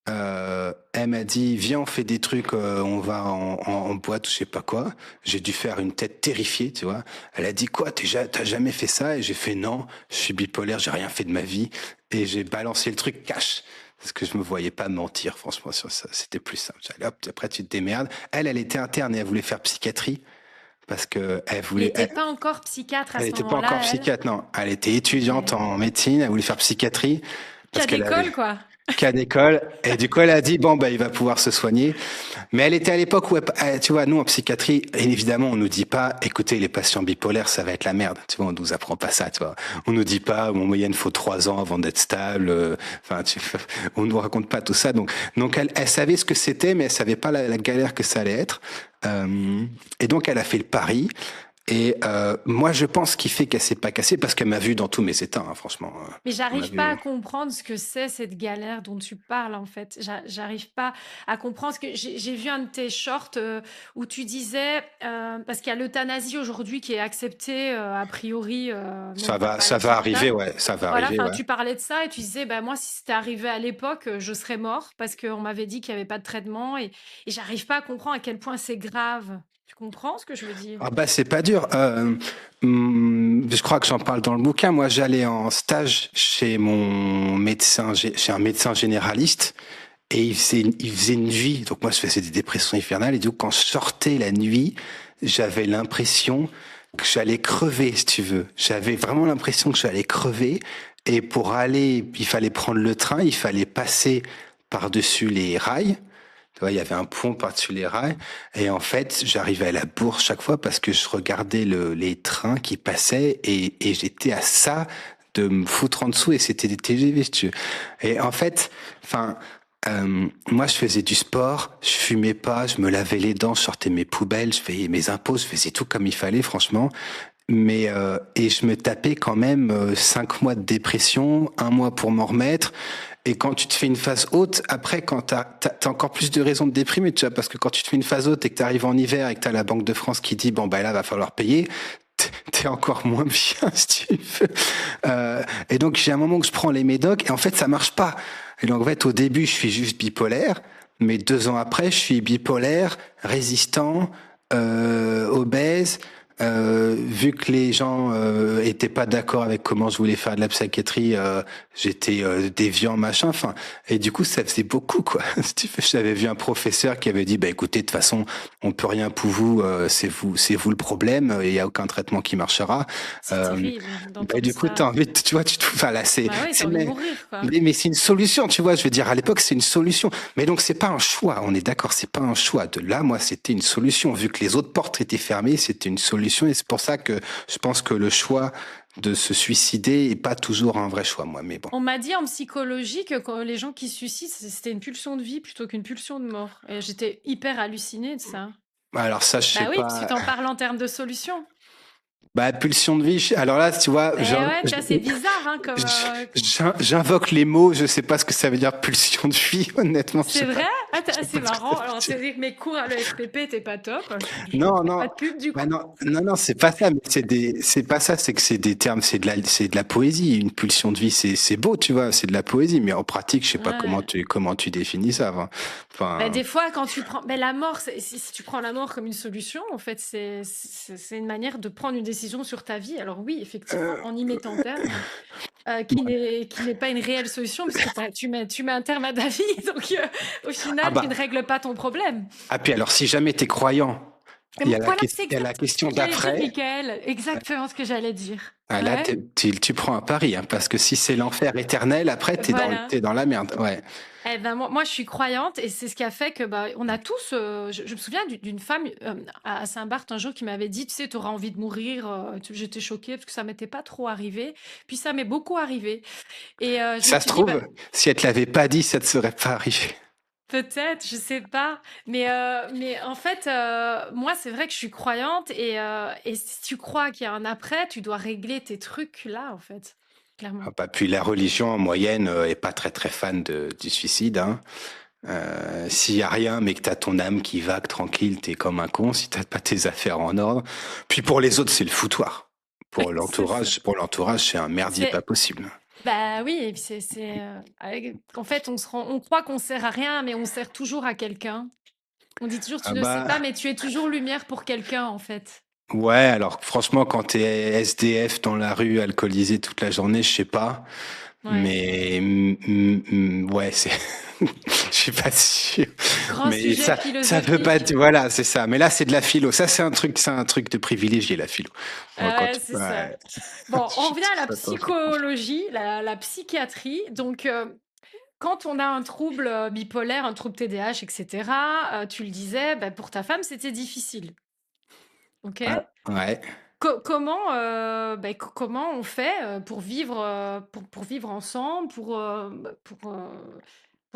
elle m'a dit, viens, on fait des trucs, on va en boîte ou je sais pas quoi. J'ai dû faire une tête terrifiée, tu vois. Elle a dit, quoi, t'as jamais fait ça? Et j'ai fait, non, je suis bipolaire, j'ai rien fait de ma vie. Et j'ai balancé le truc cash. Parce que je me voyais pas mentir, franchement, sur ça. C'était plus simple. J'allais, hop, après, tu te démerdes. Elle était interne et elle voulait faire psychiatrie. Parce que Elle n'était pas encore psychiatre à elle ce était pas encore moment-là, elle. psychiatre, non. Elle était étudiante Ok. en médecine, elle voulait faire psychiatrie. Parce Cas qu'elle avait, d'école, quoi. cas d'école. Et du coup, elle a dit, bon, bah, il va pouvoir se soigner. Mais elle était à l'époque où, tu vois, nous, en psychiatrie, évidemment, on nous dit pas, écoutez, les patients bipolaires, ça va être la merde. Tu vois, on nous apprend pas ça, tu vois. On nous dit pas, en moyenne, faut 3 ans avant d'être stable. Enfin, on nous raconte pas tout ça. Donc elle savait ce que c'était, mais elle savait pas la galère que ça allait être. Et donc, elle a fait le pari. Et moi, je pense qu'il fait qu'elle s'est pas cassée parce qu'elle m'a vu dans tous mes états, hein, franchement. Mais Elle m'a j'arrive pas vu. à comprendre ce que c'est cette galère dont tu parles en fait. J'arrive pas à comprendre ce que j'ai vu un de tes shorts où tu disais parce qu'il y a l'euthanasie aujourd'hui qui est acceptée a priori même pour Ça palliatif va arriver, mental. ouais, ça va Voilà, arriver, enfin ouais. tu parlais de ça et tu disais bah moi si c'était arrivé à l'époque je serais mort parce qu'on m'avait dit qu'il y avait pas de traitement et j'arrive pas à comprendre à quel point c'est grave. Tu comprends ce que je veux dire? Ah bah c'est pas dur. Je crois que j'en parle dans le bouquin. Moi, j'allais en stage chez mon médecin, chez un médecin généraliste, et il faisait une nuit. Donc moi, je faisais des dépressions infernales, et du coup, quand je sortais la nuit, j'avais l'impression que j'allais crever, si tu veux. J'avais vraiment l'impression que j'allais crever, et pour aller, il fallait prendre le train, il fallait passer par-dessus les rails. Tu vois, il y avait un pont par-dessus les rails. Et en fait, j'arrivais à la bourse chaque fois parce que je regardais les trains qui passaient et j'étais à ça de me foutre en dessous et c'était des TGV, si tu veux. Et en fait, enfin, moi, je faisais du sport, je fumais pas, je me lavais les dents, je sortais mes poubelles, je faisais mes impôts, je faisais tout comme il fallait, franchement. Mais et je me tapais quand même 5 mois de dépression, un mois pour m'en remettre. Et quand tu te fais une phase haute, après, quand t'as encore plus de raisons de déprimer, tu vois, parce que quand tu te fais une phase haute et que tu arrives en hiver et que t'as la Banque de France qui dit bon bah là va falloir payer, t'es encore moins bien si tu veux. Et donc j'ai un moment où je prends les médocs et en fait ça marche pas. Et donc en fait au début je suis juste bipolaire, mais 2 ans après je suis bipolaire, résistant, obèse. Vu que les gens étaient pas d'accord avec comment je voulais faire de la psychiatrie, j'étais déviant machin. Enfin, et du coup ça faisait beaucoup quoi. Si tu veux, j'avais vu un professeur qui avait dit bah écoutez de toute façon on peut rien pour vous, c'est vous le problème, il y a aucun traitement qui marchera. C'est Euh, terrible Bah, d'entendre du coup t'as ça. envie de, tu vois enfin là Bah oui, t'as envie de mourir quoi. mais c'est une solution, tu vois. Je veux dire, à l'époque, c'est une solution. Mais donc, c'est pas un choix. On est d'accord, c'est pas un choix. De là, moi, c'était une solution. Vu que les autres portes étaient fermées, c'était une solution. Et c'est pour ça que je pense que le choix de se suicider est pas toujours un vrai choix, moi. Mais bon. On m'a dit en psychologie que quand les gens qui se suicident, c'était une pulsion de vie plutôt qu'une pulsion de mort. Et j'étais hyper hallucinée de ça. Alors ça, je sais Bah oui, parce que pas. t'en parles en termes de solution. Bah, pulsion de vie. Alors là, tu vois, Eh ouais, tu vois, c'est bizarre, hein, comme. j'invoque les mots. Je sais pas ce que ça veut dire pulsion de vie. Honnêtement, je C'est sais pas. vrai? Ah, Je sais c'est pas ce que marrant. ça veut Alors, dire. c'est dire que mes cours à l'ESPP étaient pas top. Non, Pas non. de pub, du Bah coup. non, non, non, c'est pas ça. Mais c'est pas ça. C'est que c'est des termes. C'est de la poésie. Une pulsion de vie, c'est beau, tu vois. C'est de la poésie. Mais en pratique, je sais pas Ouais. comment tu définis ça. Bah, Enfin, des fois, quand tu prends. La mort, si tu prends la mort comme une solution, en fait, c'est une manière de prendre une décision sur ta vie. Alors, oui, effectivement, euh, en y mettant terme, qui n'est pas une réelle solution, puisque tu mets un terme à ta vie. Donc, au ah final, tu ne bah. règles pas ton problème. Ah puis alors, si jamais t'es croyant, Et voilà, c'est il y a la exactement question ce que j'allais dire, d'après. Michael. Exactement ce que j'allais dire. Ah, là, Ouais, tu prends un pari, hein, parce que si c'est l'enfer éternel, après, voilà. t'es dans la merde. Ouais. Eh ben, moi, je suis croyante et c'est ce qui a fait que bah, on a tous. Je me souviens d'une femme à Saint-Barth un jour qui m'avait dit, tu sais, tu auras envie de mourir. J'étais choquée parce que ça m'était pas trop arrivé. Puis ça m'est beaucoup arrivé. Et je me Ça se suis dit, bah, trouve, si elle te l'avait pas dit, ça te serait pas arrivé. peut-être, je sais pas. Mais en fait, moi, c'est vrai que je suis croyante et si tu crois qu'il y a un après, tu dois régler tes trucs là, en fait, clairement. Ah bah, puis la religion, en moyenne, est pas très très fan du suicide. Hein. S'il y a rien, mais que t'as ton âme qui vague tranquille, t'es comme un con. Si t'as pas tes affaires en ordre. Puis pour les autres, c'est le foutoir. C'est ça. Pour l'entourage, c'est un merdier pas C'est possible. Bah oui, et puis en fait, on croit qu'on sert à rien, mais on sert toujours à quelqu'un. On dit toujours, tu Ah ne sais pas, bah, mais tu es toujours lumière pour quelqu'un, en fait. ouais, alors franchement, quand t'es SDF dans la rue, alcoolisé toute la journée, je sais pas. Ouais. Mais ouais, c'est, je suis pas sûr. Grand Mais sujet ça veut pas, philosophique. voilà, c'est ça. Mais là, c'est de la philo. Ça, c'est un truc de privilégié, la philo. Moi, Ah ouais, c'est ça. ouais. Bon, on Je revient à la fais attention. psychologie, la psychiatrie. Donc, quand on a un trouble bipolaire, un trouble TDAH, etc., tu le disais, bah, pour ta femme, c'était difficile. OK? Ouais, ouais. Comment on fait pour vivre ensemble, pour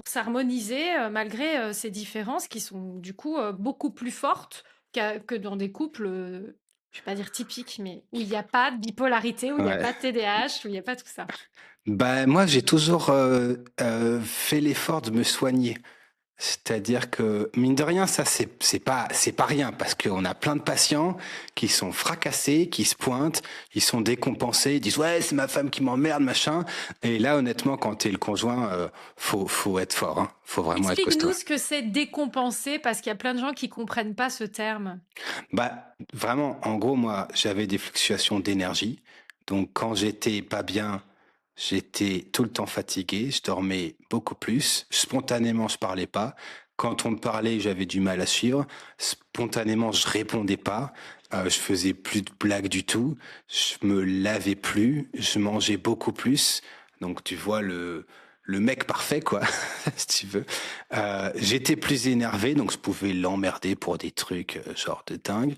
s'harmoniser malgré ces différences qui sont du coup beaucoup plus fortes que dans des couples, je vais pas dire typiques, mais où il n'y a pas de bipolarité, où il n'y a Ouais. pas de TDAH, où il n'y a pas tout ça. Bah, moi, j'ai toujours fait l'effort de me soigner. C'est-à-dire que, mine de rien, ça, c'est pas rien, parce qu'on a plein de patients qui sont fracassés, qui se pointent, ils sont décompensés, ils disent, ouais, c'est ma femme qui m'emmerde, machin. Et là, honnêtement, quand t'es le conjoint, faut être fort, hein. Faut vraiment être costaud. Explique-nous ce que c'est décompenser, parce qu'il y a plein de gens qui comprennent pas ce terme. Bah, vraiment, en gros, moi, j'avais des fluctuations d'énergie. Donc, quand j'étais pas bien, j'étais tout le temps fatigué, je dormais beaucoup plus. Spontanément, je parlais pas. Quand on me parlait, j'avais du mal à suivre. Spontanément, je répondais pas. Je faisais plus de blagues du tout. Je me lavais plus. Je mangeais beaucoup plus. Donc, tu vois le mec parfait, quoi, si tu veux. J'étais plus énervé, donc je pouvais l'emmerder pour des trucs genre de dingue.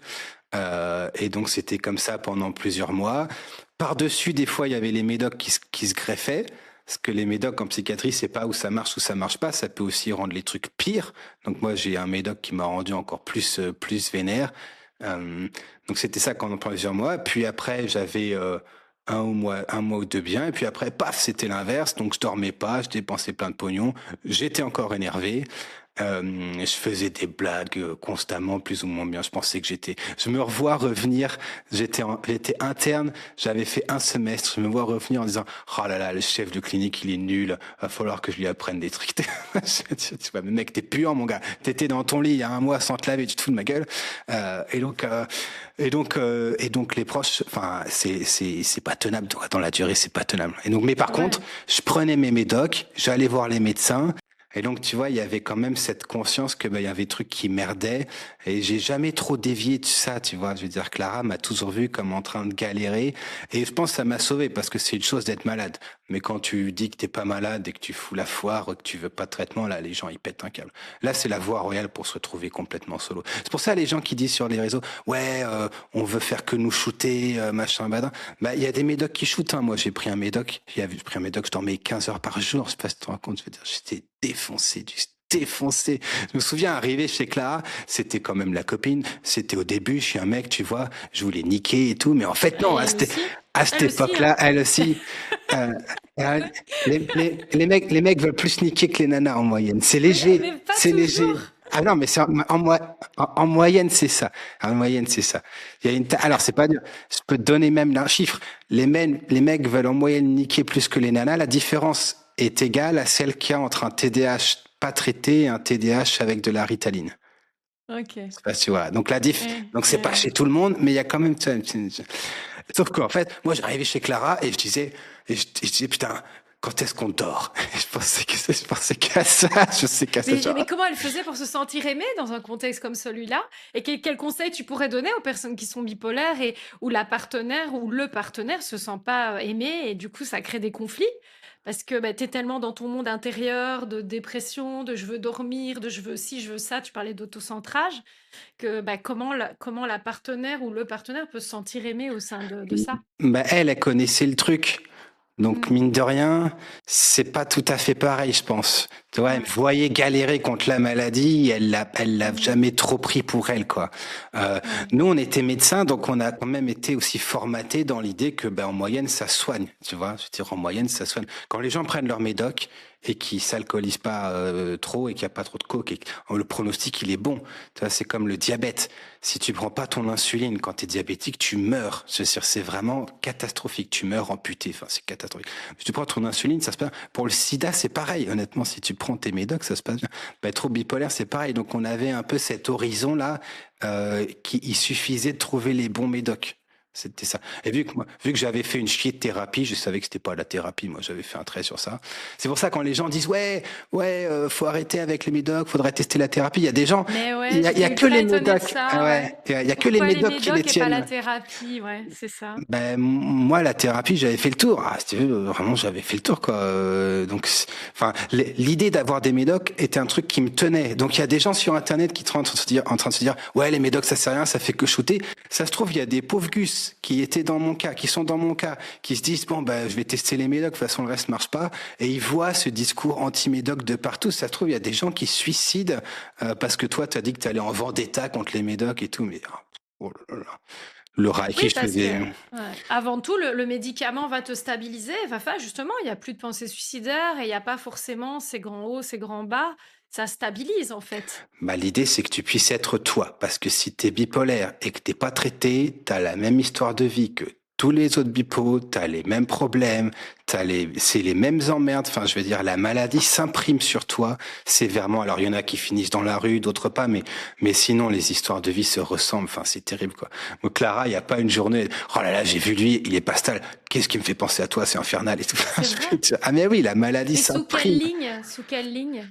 Et donc c'était comme ça pendant plusieurs mois. Par-dessus, des fois, il y avait les médocs qui se greffaient. Parce que les médocs en psychiatrie, c'est pas où ça marche ou ça marche pas. Ça peut aussi rendre les trucs pires. Donc moi, j'ai un médoc qui m'a rendu encore plus vénère. Euh, donc c'était ça pendant plusieurs mois. Puis après, j'avais un mois ou deux bien. Et puis après, paf, c'était l'inverse. Donc je dormais pas, je dépensais plein de pognon. J'étais encore énervé. Je faisais des blagues constamment, plus ou moins bien. Je pensais que je me revois revenir. J'étais interne. J'avais fait un semestre. Je me vois revenir en disant, oh là là, le chef de clinique, il est nul. Va falloir que je lui apprenne des trucs. Tu vois, mais mec, t'es puant, mon gars. T'étais dans ton lit il y a un mois sans te laver, tu te fous de ma gueule. Et donc les proches, enfin, c'est pas tenable. Dans la durée, c'est pas tenable. Et donc, mais par contre, Ouais. je prenais mes médocs, j'allais voir les médecins. Et donc, tu vois, il y avait quand même cette conscience que, il y avait des trucs qui merdaient. Et j'ai jamais trop dévié de ça, tu vois. Je veux dire, Clara m'a toujours vu comme en train de galérer. Et je pense que ça m'a sauvé parce que c'est une chose d'être malade. Mais quand tu dis que t'es pas malade et que tu fous la foire, que tu veux pas de traitement, là, les gens, ils pètent un câble. Là, c'est la voie royale pour se retrouver complètement solo. C'est pour ça, les gens qui disent sur les réseaux, ouais, on veut faire que nous shooter, machin, badin. Bah, il y a des médocs qui shootent, hein. Moi, j'ai pris un médoc. J'ai pris un médoc, je dormais 15 heures par jour. Je sais pas si tu te rends compte. Je veux dire, j'étais défoncé. Je me souviens, arrivé chez Clara, c'était quand même la copine. C'était au début, je suis un mec, tu vois, je voulais niquer et tout. Mais en fait, non, Et elle aussi. à cette Elle aussi, hein. époque-là, elle aussi, euh, les mecs veulent plus niquer que les nanas en moyenne. C'est léger, Mais pas c'est léger. toujours. Ah non, mais en moyenne, c'est ça. En moyenne, c'est ça. Il y a alors, c'est pas dur. Je peux te donner même un chiffre. Les mecs veulent en moyenne niquer plus que les nanas. La différence est égale à celle qu'il y a entre un TDAH pas traité et un TDAH avec de la Ritaline. Ok. Je sais pas si tu vois. Donc la diff, Ouais, donc c'est pas ouais. chez tout le monde, mais il y a quand même. Sauf qu'en fait, moi, j'arrivais chez Clara et je disais, putain, quand est-ce qu'on dort? Je pensais qu'à ça, je sais qu'à ça. Mais comment elle faisait pour se sentir aimée dans un contexte comme celui-là? Et quel conseil tu pourrais donner aux personnes qui sont bipolaires et où la partenaire ou le partenaire se sent pas aimé et du coup ça crée des conflits? Parce que bah, tu es tellement dans ton monde intérieur de dépression, de je veux dormir, de je veux ci, je veux ça, tu parlais d'autocentrage, que bah, comment la partenaire ou le partenaire peut se sentir aimé au sein de ça? Bah, elle connaissait le truc. Donc, Mm. mine de rien, c'est pas tout à fait pareil, je pense. Tu vois, elle me Ouais. voyait galérer contre la maladie, elle l'a Mm. jamais trop pris pour elle, quoi. Euh, Ouais. Nous, on était médecins, donc on a quand même été aussi formatés dans l'idée que, ben, en moyenne, ça soigne. Tu vois, je veux dire, en moyenne, ça soigne. Quand les gens prennent leur médoc et qu'ils s'alcoolisent pas trop et qu'il n'y a pas trop de coke, le pronostic, il est bon. Tu vois, c'est comme le diabète. Si tu prends pas ton insuline quand tu es diabétique, tu meurs. C'est vraiment catastrophique. Tu meurs amputé. Enfin, c'est catastrophique. Si tu prends ton insuline, ça se passe. Pour le sida, c'est pareil. Honnêtement, si tu prends tes médocs, ça se passe bien. Bah, être trop bipolaire, c'est pareil. Donc, on avait un peu cet horizon-là il suffisait de trouver les bons médocs. C'était ça. Et vu que j'avais fait une chier de thérapie, je savais que c'était pas la thérapie. Moi, j'avais fait un trait sur ça. C'est pour ça quand les gens disent faut arrêter avec les médocs, faudrait tester la thérapie. Il y a des gens, Mais ouais, il y j'étais a que ultra les étonnée de médocs. Ah ça, ouais. ouais, il y a que les Pourquoi les médocs qui les médocs et pas la tiennent. thérapie? Ouais, c'est ça. Ben, moi, la thérapie, j'avais fait le tour. Ah, si tu veux, vraiment, j'avais fait le tour, quoi. Donc, enfin, l'idée d'avoir des médocs était un truc qui me tenait. Donc, il y a des gens sur Internet qui sont en train de se dire, ouais, les médocs, ça sert à rien, ça fait que shooter. Ça se trouve, il y a des pauvres gus qui étaient dans mon cas, qui sont dans mon cas, qui se disent, bon, ben, je vais tester les médocs, de toute façon, le reste marche pas. Et ils voient ce discours anti-médoc de partout. Ça se trouve, il y a des gens qui se suicident parce que toi, tu as dit que tu allais en vendetta contre les médocs et tout. Mais, oh là là. Le Oui, Reiki, je parce que faisais. ouais, avant tout, le médicament va te stabiliser, va faire justement, il y a plus de pensées suicidaires et il y a pas forcément ces grands hauts, ces grands bas. Ça stabilise en fait. Bah, l'idée, c'est que tu puisses être toi. Parce que si tu es bipolaire et que t'es pas traité, tu as la même histoire de vie que tous les autres bipos, tu as les mêmes problèmes, c'est les mêmes emmerdes. Enfin, je veux dire, la maladie s'imprime sur toi sévèrement. Alors, il y en a qui finissent dans la rue, d'autres pas, mais sinon, les histoires de vie se ressemblent. Enfin, c'est terrible, quoi. Moi, Clara, il n'y a pas une journée, oh là là, j'ai vu lui, il est pastel. Qu'est-ce qui me fait penser à toi? C'est infernal et tout. C'est vrai. Ah, mais oui, la maladie Mais sous quelle s'imprime. ligne? Sous quelle ligne?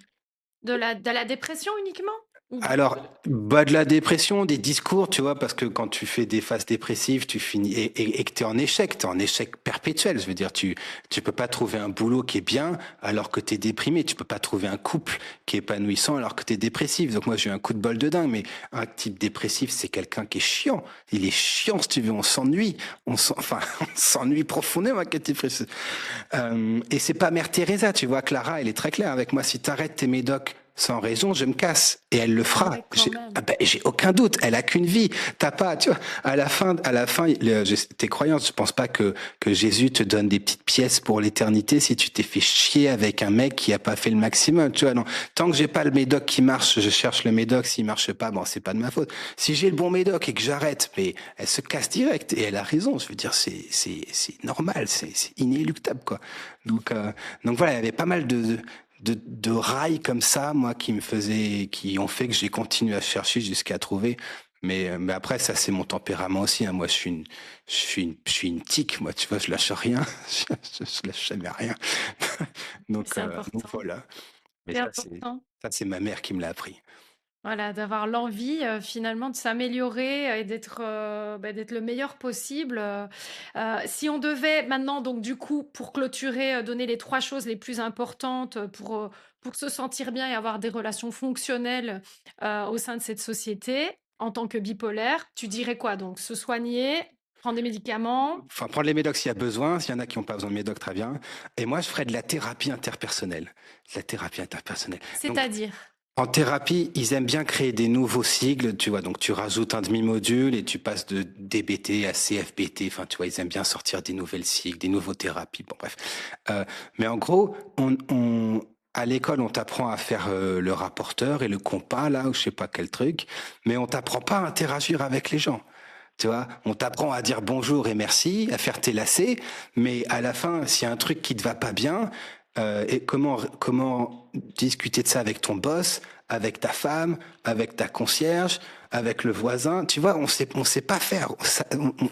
De la dépression uniquement? Ou... Alors, bah, de la dépression, des discours, tu vois, parce que quand tu fais des phases dépressives, tu finis et que t'es en échec perpétuel. Je veux dire, tu peux pas trouver un boulot qui est bien alors que t'es déprimé. Tu peux pas trouver un couple qui est épanouissant alors que t'es dépressif. Donc moi, j'ai eu un coup de bol de dingue, mais un type dépressif, c'est quelqu'un qui est chiant. Il est chiant, si tu veux, on s'ennuie. Enfin, on s'ennuie profondément avec un type dépressif. Et c'est pas Mère Teresa, tu vois, Clara, elle est très claire avec moi. Si t'arrêtes tes médocs sans raison, je me casse. Et elle le Ah fera. ouais, quand Ah même. ben, j'ai aucun doute. Elle a qu'une vie. T'as pas, tu vois, à la fin, tes croyances, je pense pas que Jésus te donne des petites pièces pour l'éternité si tu t'es fait chier avec un mec qui a pas fait le maximum, tu vois, non. Tant que j'ai pas le médoc qui marche, je cherche le médoc. S'il marche pas, bon, c'est pas de ma faute. Si j'ai le bon médoc et que j'arrête, mais elle se casse direct. Et elle a raison. Je veux dire, c'est normal. C'est inéluctable, quoi. Donc, euh, donc voilà, il y avait pas mal de rails comme ça, moi, qui ont fait que j'ai continué à chercher jusqu'à trouver. Mais après, ça, c'est mon tempérament aussi, hein. Moi, je suis une tique, moi, tu vois, je lâche rien. Je lâche jamais rien. C'est Donc important. voilà. Mais C'est important. ça, c'est ma mère qui me l'a appris. Voilà, d'avoir l'envie, finalement de s'améliorer, et d'être le meilleur possible, si on devait maintenant donc du coup, pour clôturer, donner les 3 choses les plus importantes, pour se sentir bien et avoir des relations fonctionnelles, au sein de cette société, en tant que bipolaire, tu dirais quoi donc? Se soigner, prendre des médicaments? Enfin, prendre les médocs s'il y a besoin, s'il y en a qui n'ont pas besoin de médocs, très bien. Et moi, je ferais de la thérapie interpersonnelle. De la thérapie interpersonnelle. Donc, C'est-à-dire? en thérapie, ils aiment bien créer des nouveaux sigles, tu vois. Donc, tu rajoutes un demi-module et tu passes de DBT à CFBT. Enfin, tu vois, ils aiment bien sortir des nouvelles sigles, des nouveaux thérapies. Bon, bref. Mais en gros, à l'école, on t'apprend à faire le rapporteur et le compas, là, ou je sais pas quel truc. Mais on t'apprend pas à interagir avec les gens. Tu vois, on t'apprend à dire bonjour et merci, à faire tes lacets, mais à la fin, s'il y a un truc qui te va pas bien, et comment discuter de ça avec ton boss, avec ta femme, avec ta concierge, avec le voisin, tu vois, on sait pas faire,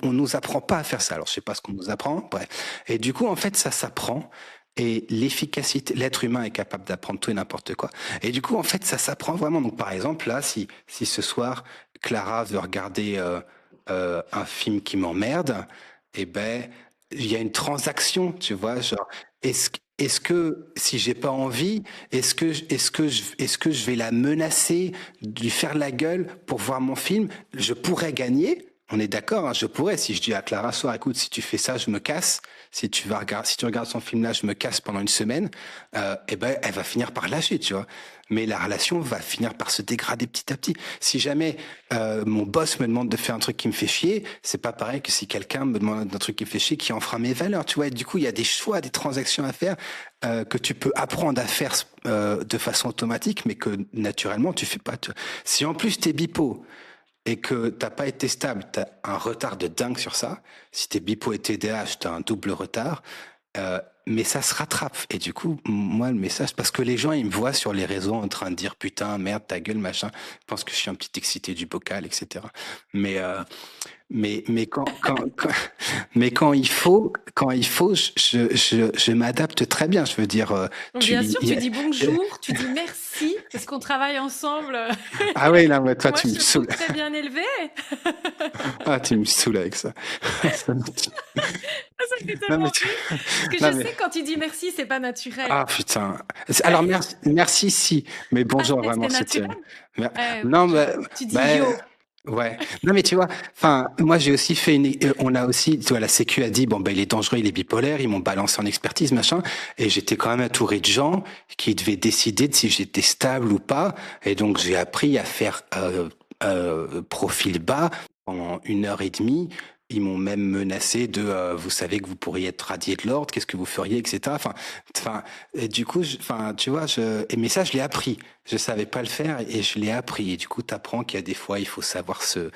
on nous apprend pas à faire ça. Alors je sais pas ce qu'on nous apprend, bref. Et du coup, en fait, ça s'apprend. Et l'efficacité, l'être humain est capable d'apprendre tout et n'importe quoi. Et du coup, en fait, ça s'apprend vraiment. Donc, par exemple, là, si ce soir, Clara veut regarder un film qui m'emmerde, eh ben, il y a une transaction, tu vois, genre, est-ce que si j'ai pas envie, est-ce que je vais la menacer, de lui faire la gueule pour voir mon film? Je pourrais gagner. On est d'accord, hein, je pourrais. Si je dis à Clara, soir, écoute, si tu fais ça, je me casse. Si tu regardes son film là, je me casse pendant une semaine. Eh ben, elle va finir par lâcher, tu vois. Mais la relation va finir par se dégrader petit à petit. Si jamais mon boss me demande de faire un truc qui me fait chier, c'est pas pareil que si quelqu'un me demande un truc qui me fait chier, qui en fera mes valeurs, tu vois. Et du coup, il y a des choix, des transactions à faire que tu peux apprendre à faire de façon automatique, mais que naturellement tu fais pas. Si en plus t'es bipo et que t'as pas été stable, t'as un retard de dingue sur ça. Si t'es bipo et TDAH, t'as un double retard. Mais ça se rattrape. Et du coup, moi, le message, parce que les gens, ils me voient sur les réseaux en train de dire putain, merde, ta gueule, machin. Ils pensent que je suis un petit excité du bocal, etc. Mais, mais mais quand il faut, je m'adapte très bien. Je veux dire, Donc bien sûr, tu dis bonjour, tu dis merci, parce qu'on travaille ensemble. ah oui, là, mais toi, Moi, tu je me te trouve saoules. très bien élevée. Ah, tu me saoules avec ça. Ça me fait Non, tellement mais rire. Parce que non, je mais, sais quand tu dis merci, c'est pas naturel. ah, putain. Alors, merci, merci, si. Mais Ah, bonjour, c'est vraiment, naturel? c'était, non, Je mais, tu dis bah, yo. ouais. Non, mais tu vois, enfin, moi, j'ai aussi fait on a aussi, tu vois, la Sécu a dit, bon, ben, il est dangereux, il est bipolaire, ils m'ont balancé en expertise, machin. Et j'étais quand même entouré de gens qui devaient décider de si j'étais stable ou pas. Et donc, j'ai appris à faire, profil bas pendant 1 heure et demie. Ils m'ont même menacé de, vous savez que vous pourriez être radié de l'ordre, qu'est-ce que vous feriez, etc. Enfin, et du coup, enfin, tu vois, mais ça, je l'ai appris. Je savais pas le faire et je l'ai appris. Et du coup, tu apprends qu'il y a des fois, il faut savoir se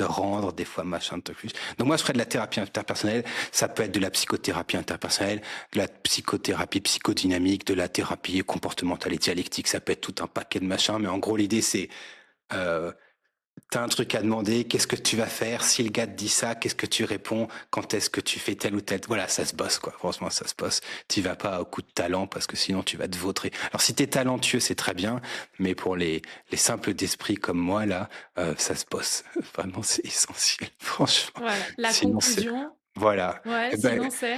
rendre, des fois, machin, de plus. Donc moi, je ferais de la thérapie interpersonnelle. Ça peut être de la psychothérapie interpersonnelle, de la psychothérapie psychodynamique, de la thérapie comportementale et dialectique. Ça peut être tout un paquet de machins. Mais en gros, l'idée, c'est, euh, t'as un truc à demander, qu'est-ce que tu vas faire? Si le gars te dit ça, qu'est-ce que tu réponds? Quand est-ce que tu fais tel ou tel? Voilà, ça se bosse, quoi. Franchement, ça se bosse. Tu vas pas au coup de talent parce que sinon tu vas te vautrer. Alors, si t'es talentueux, c'est très bien, mais pour les simples d'esprit comme moi, là, ça se bosse. Vraiment, c'est essentiel. Franchement. Voilà, la Sinon, c'est, conclusion, voilà. ouais, Eh ben, sinon c'est?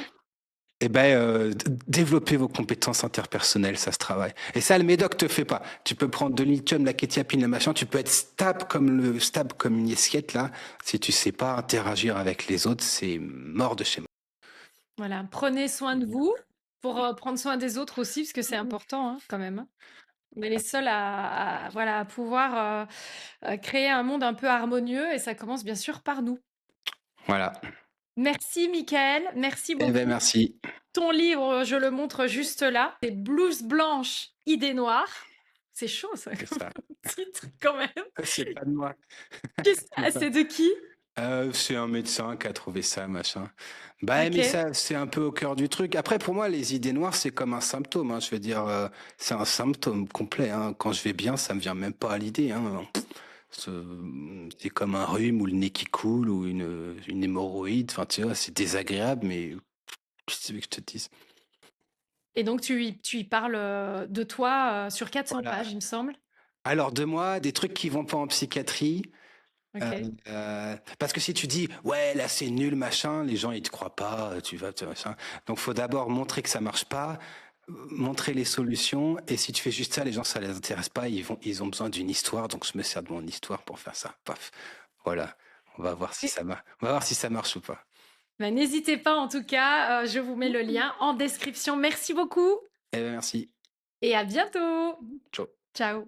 développer vos compétences interpersonnelles, ça se travaille. Et ça, le médoc te fait pas. Tu peux prendre de lithium, la kétiapine, le machin, tu peux être stable comme une assiette, là. Si tu sais pas interagir avec les autres, c'est mort de chez moi. Voilà, prenez soin de vous pour, prendre soin des autres aussi, parce que c'est important, hein, quand même, hein. On est les seuls voilà, à pouvoir, créer un monde un peu harmonieux et ça commence bien sûr par nous. Voilà. Merci Michael, merci Eh ben, beaucoup. merci. Ton livre, je le montre juste là, c'est Blouse blanche, idées noires. C'est chaud ça C'est comme ça. titre quand même. C'est pas de moi. Ah, c'est de qui? C'est un médecin qui a trouvé ça, machin. Bah, mais OK. ça, c'est un peu au cœur du truc. Après, pour moi, les idées noires, c'est comme un symptôme, hein. Je veux dire, c'est un symptôme complet, hein. Quand je vais bien, ça me vient même pas à l'idée, hein. C'est c'est comme un rhume ou le nez qui coule ou une hémorroïde. Enfin, tu vois, c'est désagréable, mais qu'est-ce que tu veux que je te dise? Et donc tu y parles, de toi, sur 400 Voilà. pages, il me semble? Alors, de moi, des trucs qui vont pas en psychiatrie. Ok. Parce que si tu dis, ouais, là, c'est nul, machin, les gens, ils te croient pas, machin. Donc, faut d'abord montrer que ça marche pas, montrer les solutions. Et si tu fais juste ça, les gens, ça les intéresse pas. Ils ont besoin d'une histoire. Donc, je me sers de mon histoire pour faire ça. Paf. Voilà. On va voir si Et- ça marche. On va voir si ça marche ou pas. Ben, n'hésitez pas en tout cas, je vous mets le lien en description. Merci beaucoup Eh bien, merci. et à bientôt. Ciao. Ciao.